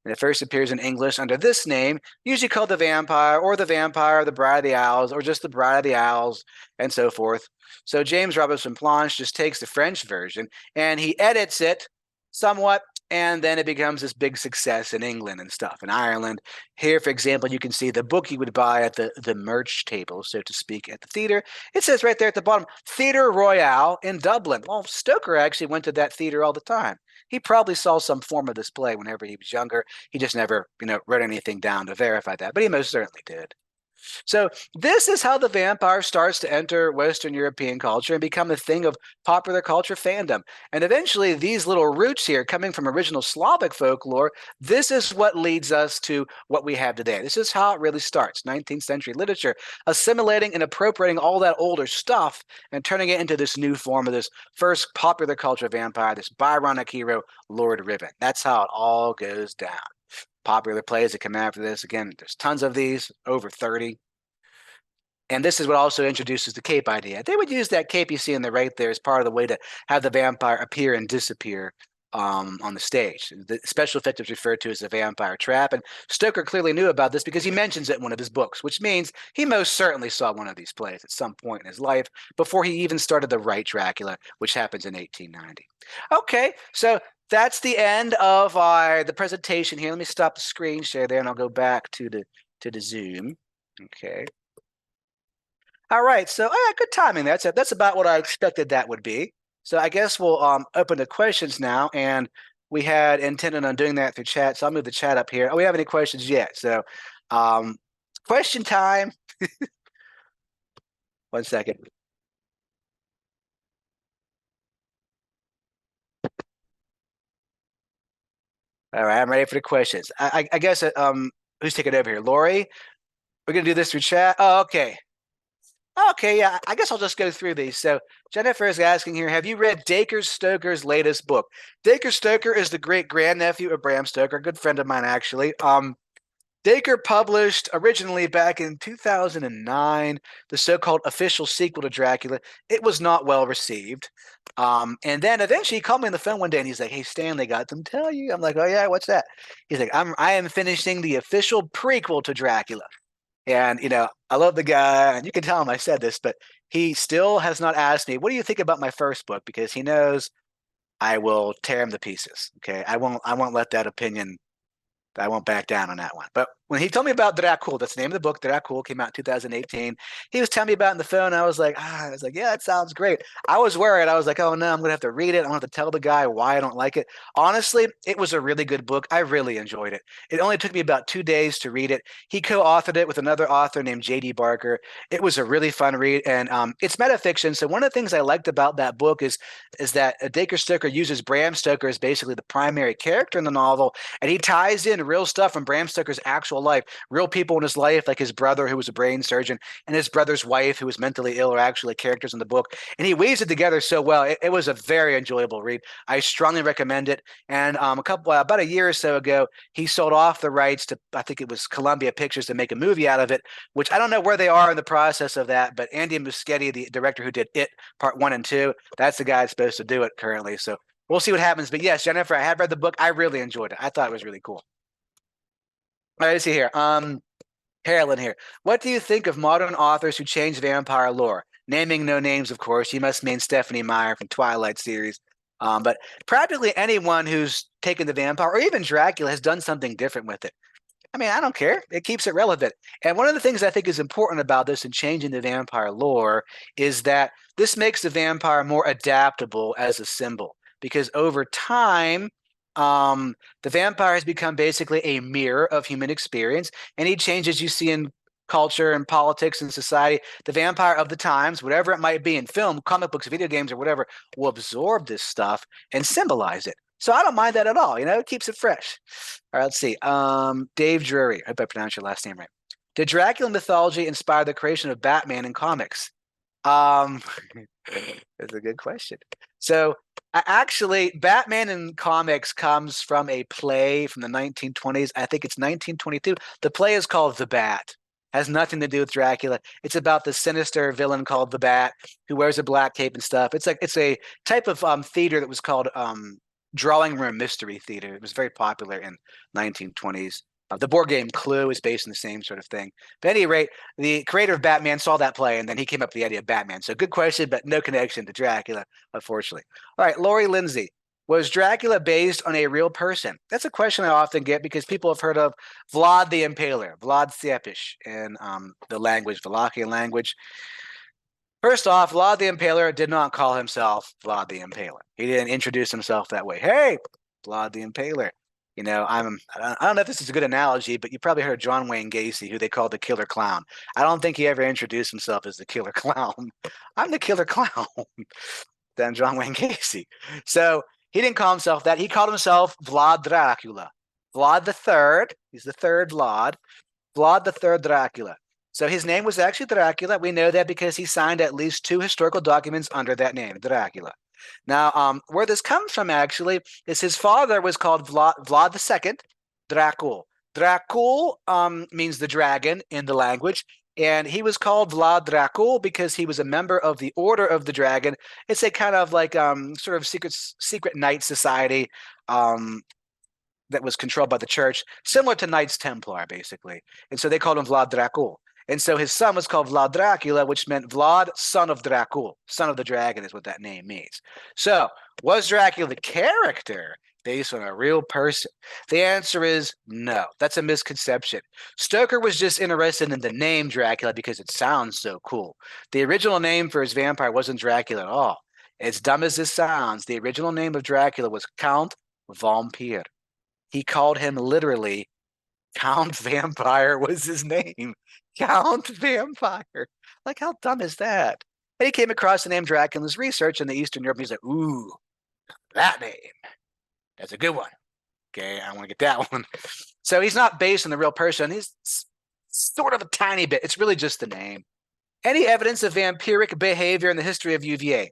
Speaker 1: And it first appears in English under this name, usually called The Vampire, or The Vampire, The Bride of the Owls, or just The Bride of the Owls, and so forth. So James Robinson Planche just takes the French version and he edits it somewhat, and then it becomes this big success in England and stuff, in Ireland. Here, for example, you can see the book you would buy at the merch table, so to speak, at the theater. It says right there at the bottom, Theatre Royal in Dublin. Well, Stoker actually went to that theater all the time. He probably saw some form of this play whenever he was younger. He just never, wrote anything down to verify that, but he most certainly did. So this is how the vampire starts to enter Western European culture and become a thing of popular culture fandom. And eventually these little roots here coming from original Slavic folklore, this is what leads us to what we have today. This is how it really starts, 19th century literature, assimilating and appropriating all that older stuff and turning it into this new form of this first popular culture vampire, this Byronic hero, Lord Riven. That's how it all goes down. Popular plays that come after this. Again, there's tons of these, over 30. And this is what also introduces the cape idea. They would use that cape you see on the right there as part of the way to have the vampire appear and disappear on the stage. The special effect is referred to as the vampire trap. And Stoker clearly knew about this because he mentions it in one of his books, which means he most certainly saw one of these plays at some point in his life before he even started to write Dracula, which happens in 1890. Okay, so that's the end of the presentation here. Let me stop the screen share there, and I'll go back to the Zoom. Okay. All right, so good timing. That's about what I expected that would be. So I guess we'll open to questions now, and we had intended on doing that through chat. So I'll move the chat up here. Oh, we have any questions yet? So question time. One second. All right, I'm ready for the questions. I guess who's taking over here? Lori? We're gonna do this through chat. Oh, okay. Okay, yeah, I guess I'll just go through these. So Jennifer is asking here, have you read Dacre Stoker's latest book? Dacre Stoker is the great grandnephew of Bram Stoker, a good friend of mine, actually. Dacre published originally back in 2009 the so-called official sequel to Dracula. It was not well received. And then eventually he called me on the phone one day and he's like, "Hey, Stanley, got them tell you." I'm like, "Oh yeah, what's that?" He's like, I am finishing the official prequel to Dracula." And I love the guy, and you can tell him I said this, but he still has not asked me, "What do you think about my first book?" Because he knows I will tear him to pieces. Okay, I won't let that opinion. I won't back down on that one. But when he told me about Dracul, that's the name of the book. Dracul came out in 2018. He was telling me about it on the phone. I was like, yeah, that sounds great. I was worried. I was like, oh no, I'm gonna have to read it. I'm gonna have to tell the guy why I don't like it. Honestly, it was a really good book. I really enjoyed it. It only took me about 2 days to read it. He co-authored it with another author named J.D. Barker. It was a really fun read, and it's metafiction. So one of the things I liked about that book is that Dacre Stoker uses Bram Stoker as basically the primary character in the novel, and he ties in real stuff from Bram Stoker's actual life, real people in his life, like his brother, who was a brain surgeon, and his brother's wife, who was mentally ill, are actually characters in the book. And he weaves it together so well. It was a very enjoyable read. I strongly recommend it. And about a year or so ago, he sold off the rights to, I think it was Columbia Pictures, to make a movie out of it, which I don't know where they are in the process of that. But Andy Muschietti, the director who did It Part 1 and 2, that's the guy that's supposed to do it currently. So we'll see what happens. But yes, Jennifer, I had read the book. I really enjoyed it. I thought it was really cool. All right, let's see here. Carolyn here. What do you think of modern authors who change vampire lore? Naming no names, of course. You must mean Stephanie Meyer from Twilight series. But practically anyone who's taken the vampire, or even Dracula, has done something different with it. I mean, I don't care. It keeps it relevant. And one of the things I think is important about this and changing the vampire lore is that this makes the vampire more adaptable as a symbol. Because over time, the vampire has become basically a mirror of human experience. Any changes you see in culture and politics and society, the vampire of the times, whatever it might be in film, comic books, video games, or whatever, will absorb this stuff and symbolize it. So I don't mind that at all. It keeps it fresh. All right, let's see. Dave Drury. I hope I pronounced your last name right. Did Dracula mythology inspire the creation of Batman in comics? That's a good question. So actually, Batman in comics comes from a play from the 1920s. I think it's 1922. The play is called The Bat. Has nothing to do with Dracula. It's about the sinister villain called the Bat who wears a black cape and stuff. It's a type of theater that was called drawing room mystery theater. It was very popular in 1920s. The board game Clue is based on the same sort of thing. But at any rate, the creator of Batman saw that play, and then he came up with the idea of Batman. So good question, but no connection to Dracula, unfortunately. All right, Lori Lindsay. Was Dracula based on a real person? That's a question I often get because people have heard of Vlad the Impaler, Vlad Tepes in the language, Wallachian language. First off, Vlad the Impaler did not call himself Vlad the Impaler. He didn't introduce himself that way. Hey, Vlad the Impaler. I don't know if this is a good analogy, but you probably heard John Wayne Gacy, who they called the Killer Clown. I don't think he ever introduced himself as the Killer Clown. I'm the Killer Clown. Then John Wayne Gacy. So he didn't call himself that. He called himself Vlad Dracula. Vlad the Third. He's the third Vlad. Vlad the Third Dracula. So his name was actually Dracula. We know that because he signed at least 2 historical documents under that name, Dracula. Now, where this comes from actually is his father was called Vlad II Dracul. Dracul means the dragon in the language, and he was called Vlad Dracul because he was a member of the Order of the Dragon. It's a kind of like sort of secret knight society that was controlled by the church, similar to Knights Templar, basically. And so they called him Vlad Dracul. And so his son was called Vlad Dracula, which meant Vlad, son of Dracul. Son of the dragon is what that name means. So was Dracula the character based on a real person? The answer is no. That's a misconception. Stoker was just interested in the name Dracula because it sounds so cool. The original name for his vampire wasn't Dracula at all. As dumb as this sounds, the original name of Dracula was Count Vampire. He called him literally Count Vampire was his name. Count Vampire. Like, how dumb is that? And he came across the name Dracula in his research in the Eastern Europe. He's like, ooh, that name. That's a good one. Okay, I want to get that one. So he's not based on the real person. He's sort of a tiny bit. It's really just the name. Any evidence of vampiric behavior in the history of UVA?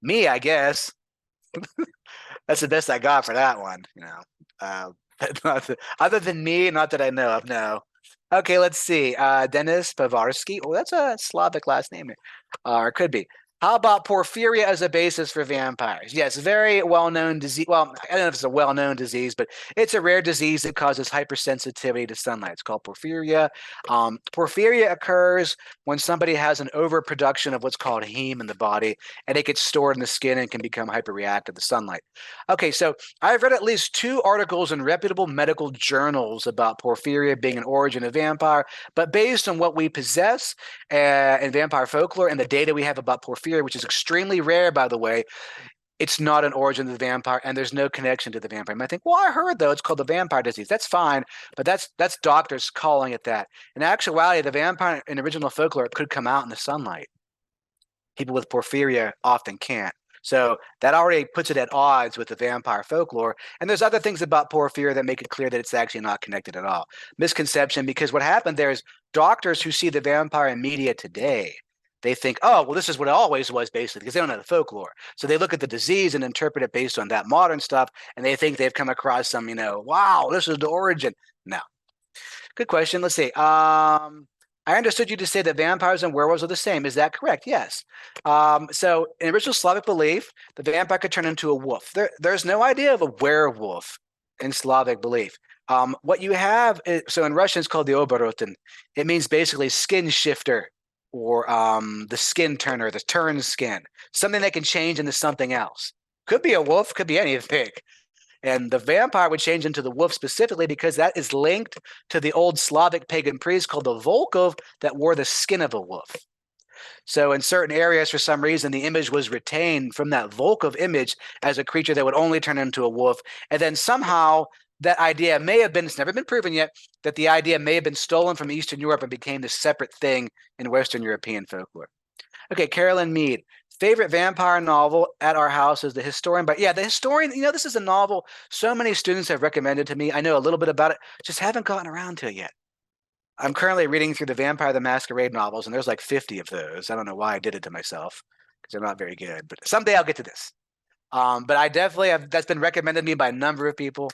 Speaker 1: Me, I guess. That's the best I got for that one. Other than me, not that I know of, no. Okay, let's see. Denis Pavarsky. Oh, that's a Slavic last name, or it could be. How about porphyria as a basis for vampires? Yes, very well-known disease. Well, I don't know if it's a well-known disease, but it's a rare disease that causes hypersensitivity to sunlight. It's called porphyria. Porphyria occurs when somebody has an overproduction of what's called heme in the body, and it gets stored in the skin and can become hyperreactive to sunlight. Okay, so I've read at least 2 articles in reputable medical journals about porphyria being an origin of vampire, but based on what we possess in vampire folklore and the data we have about porphyria, which is extremely rare, by the way, it's not an origin of the vampire, and there's no connection to the vampire. You might think, well, I heard though it's called the vampire disease. That's fine, but that's doctors calling it that. In actuality, the vampire in original folklore could come out in the sunlight. People with porphyria often can't. So that already puts it at odds with the vampire folklore. And there's other things about porphyria that make it clear that it's actually not connected at all. Misconception, because what happened there is doctors who see the vampire in media today, they think, oh, well, this is what it always was, basically, because they don't know the folklore. So they look at the disease and interpret it based on that modern stuff, and they think they've come across some, wow, this is the origin. No. Good question. Let's see. I understood you to say that vampires and werewolves are the same. Is that correct? Yes. So in original Slavic belief, the vampire could turn into a wolf. There's no idea of a werewolf in Slavic belief. What you have is, so in Russian it's called the oborotin. It means basically skin shifter, or the skin turner, the turn skin, something that can change into something else. Could be a wolf, could be anything. And the vampire would change into the wolf specifically because that is linked to the old Slavic pagan priest called the Volkov that wore the skin of a wolf. So in certain areas, for some reason, the image was retained from that Volkov image as a creature that would only turn into a wolf. And then somehow that idea may have been, it's never been proven yet, that the idea may have been stolen from Eastern Europe and became this separate thing in Western European folklore. Okay, Carolyn Mead. Favorite vampire novel at our house is The Historian. But yeah, The Historian, this is a novel so many students have recommended to me. I know a little bit about it, just haven't gotten around to it yet. I'm currently reading through the Vampire the Masquerade novels, and there's like 50 of those. I don't know why I did it to myself, because they're not very good. But someday I'll get to this. But I definitely have, that's been recommended to me by a number of people.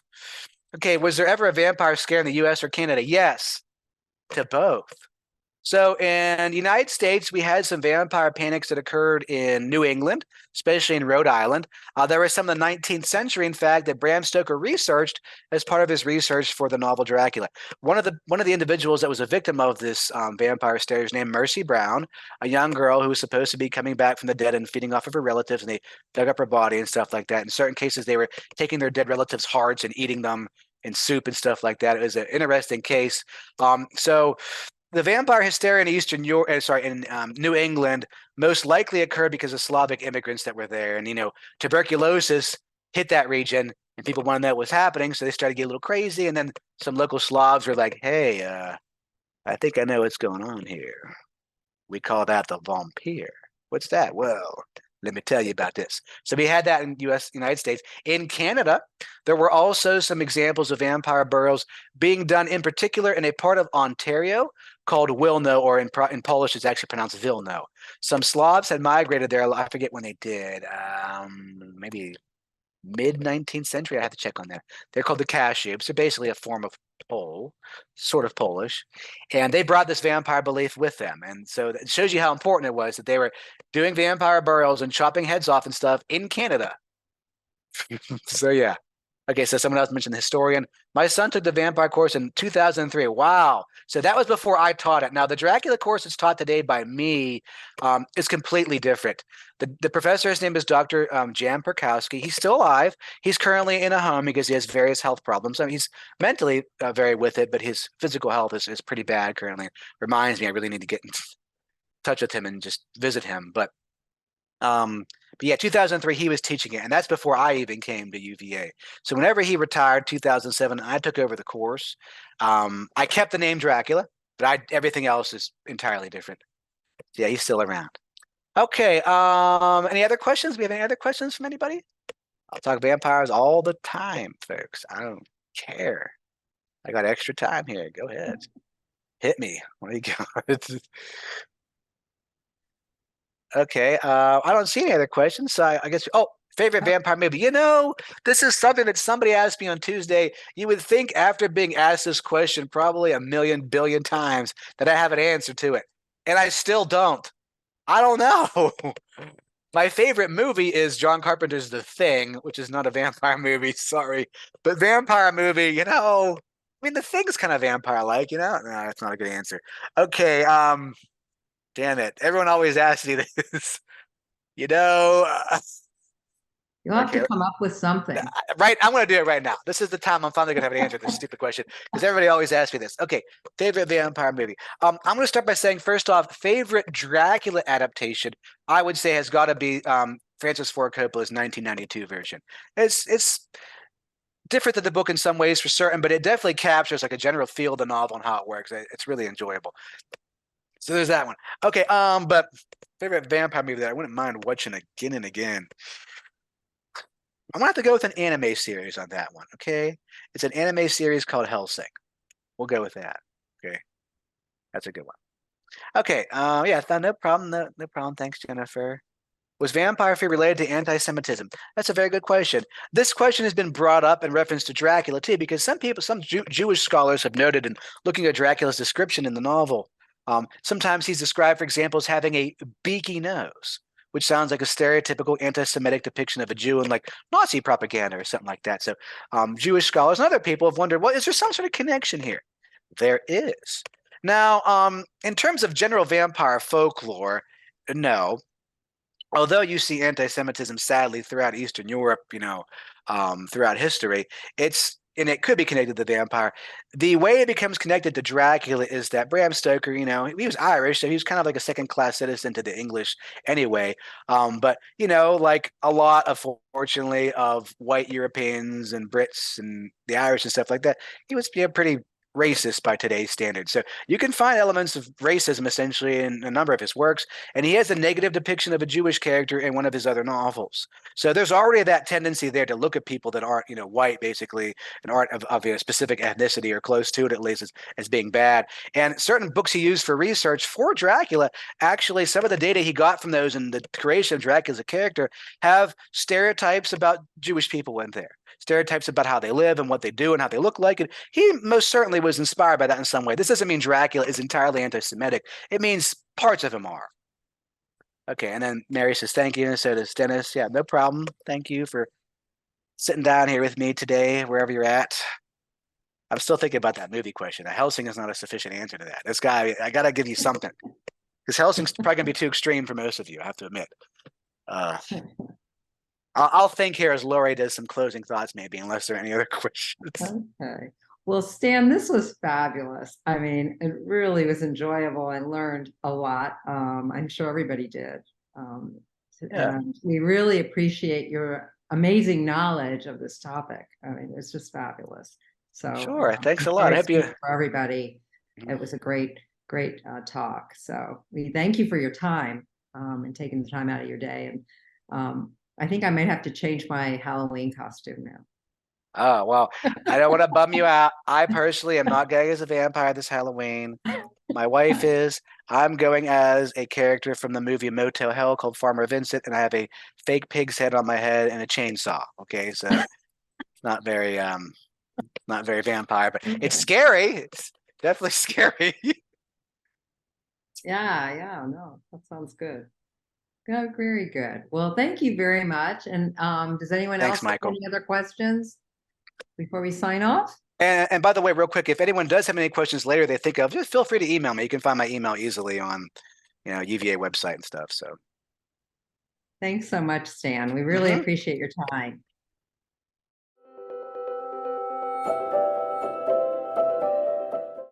Speaker 1: Okay, was there ever a vampire scare in the US or Canada? Yes, to both. So in the United States, we had some vampire panics that occurred in New England, especially in Rhode Island. There was some in the 19th century, in fact, that Bram Stoker researched as part of his research for the novel Dracula. One of the individuals that was a victim of this vampire scare is named Mercy Brown, a young girl who was supposed to be coming back from the dead and feeding off of her relatives, and they dug up her body and stuff like that. In certain cases, they were taking their dead relatives' hearts and eating them in soup and stuff like that. It was an interesting case. So the vampire hysteria in New England most likely occurred because of Slavic immigrants that were there, and tuberculosis hit that region, and people wanted to know what was happening, so they started to get a little crazy. And then some local Slavs were like, "Hey, I think I know what's going on here. We call that the vampire. What's that? Well, let me tell you about this." So we had that in United States. In Canada, there were also some examples of vampire burials being done, in particular in a part of Ontario called Wilno, or in Polish it's actually pronounced Vilno. Some Slavs had migrated there. I forget when they did. Maybe mid-19th century. I have to check on that. They're called the Kashubs. They're basically a form of Pole, sort of Polish. And they brought this vampire belief with them. And so it shows you how important it was that they were doing vampire burials and chopping heads off and stuff in Canada. So yeah. Okay, so someone else mentioned The Historian. My son took the vampire course in 2003. Wow. So that was before I taught it. Now, the Dracula course that's taught today by me is completely different. The professor's name is Dr. Jan Perkowski. He's still alive. He's currently in a home because he has various health problems. I mean, he's mentally very with it, but his physical health is pretty bad currently. Reminds me, I really need to get in touch with him and just visit him. But yeah, 2003, he was teaching it, and that's before I even came to UVA. So whenever he retired, 2007, I took over the course. I kept the name Dracula, but everything else is entirely different. Yeah, he's still around. Okay, any other questions? We have any other questions from anybody? I'll talk vampires all the time, folks. I don't care. I got extra time here. Go ahead. Hit me. What do you got? Okay, I don't see any other questions. So I guess, oh, Favorite vampire movie? This is something that somebody asked me on Tuesday. You would think after being asked this question probably a million billion times that I have an answer to it. And I still don't. I don't know. My favorite movie is John Carpenter's The Thing, which is not a vampire movie, sorry. But vampire movie, I mean, The Thing's kind of vampire-like, No, that's not a good answer. Okay, damn it. Everyone always asks me this. You know,
Speaker 2: You'll have to
Speaker 1: okay,
Speaker 2: come up with something.
Speaker 1: right. I'm going to do it right now. This is the time I'm finally going to have an answer to this stupid question because everybody always asks me this. Okay, favorite vampire movie. I'm going to start by saying first off, favorite Dracula adaptation. I would say has got to be Francis Ford Coppola's 1992 version. It's different than the book in some ways for certain, but it definitely captures like a general feel of the novel and how it works. It's really enjoyable. So there's that one. Okay, but favorite vampire movie that I wouldn't mind watching again and again. I'm gonna have to go with an anime series on that one. Okay, it's an anime series called Hellsing. We'll go with that. Okay, that's a good one. Okay, yeah, no problem, no problem. Thanks, Jennifer. Was vampire fear related to anti-Semitism? That's a very good question. This question has been brought up in reference to Dracula too, because some Jewish scholars have noted in looking at Dracula's description in the novel, sometimes he's described, for example, as having a beaky nose, which sounds like a stereotypical anti-Semitic depiction of a Jew in like Nazi propaganda or something like that. So Jewish scholars and other people have wondered, well, is there some sort of connection here? There is. Now, in terms of general vampire folklore, no. Although you see anti-Semitism sadly throughout Eastern Europe, throughout history, it could be connected to the vampire. The way it becomes connected to Dracula is that Bram Stoker, he was Irish, so he was kind of like a second-class citizen to the English anyway. But like a lot of, fortunately, of white Europeans and Brits and the Irish and stuff like that, he was pretty racist by today's standards. So you can find elements of racism essentially in a number of his works, and he has a negative depiction of a Jewish character in one of his other novels. So there's already that tendency there to look at people that aren't, white basically, and aren't of a specific ethnicity or close to it at least as being bad. And certain books he used for research for Dracula, actually some of the data he got from those and the creation of Dracula as a character have stereotypes about Jewish people in there. Stereotypes about how they live and what they do and how they look like. And he most certainly was inspired by that in some way. This doesn't mean Dracula is entirely anti-Semitic. It means parts of him are. Okay, and then Mary says, thank you. And so does Dennis. Yeah, no problem. Thank you for sitting down here with me today, wherever you're at. I'm still thinking about that movie question. Helsing is not a sufficient answer to that. This guy, I got to give you something. Because Helsing's probably going to be too extreme for most of you, I have to admit. I'll think here as Lori does some closing thoughts, maybe, unless there are any other questions.
Speaker 2: Okay. Well, Stan, this was fabulous. I mean, it really was enjoyable. I learned a lot. I'm sure everybody did.
Speaker 1: Yeah.
Speaker 2: And we really appreciate your amazing knowledge of this topic. I mean, it's just fabulous. So
Speaker 1: Sure. Thanks a lot. I hope you.
Speaker 2: For everybody, it was a great talk. So we thank you for your time and taking the time out of your day. And I think I might have to change my Halloween costume now.
Speaker 1: Oh, well, I don't want to bum you out. I personally am not going as a vampire this Halloween. My wife is. I'm going as a character from the movie Motel Hell called Farmer Vincent, and I have a fake pig's head on my head and a chainsaw. Okay, so it's not very vampire, but it's scary. It's definitely scary.
Speaker 2: Yeah, no, that sounds good. Good, very good. Well, thank you very much. And does anyone
Speaker 1: Thanks,
Speaker 2: else have
Speaker 1: Michael.
Speaker 2: any other questions before we sign off?
Speaker 1: And by the way, real quick, if anyone does have any questions later they think of, just feel free to email me. You can find my email easily on, UVA website and stuff. So
Speaker 2: thanks so much, Stan. We really appreciate your time.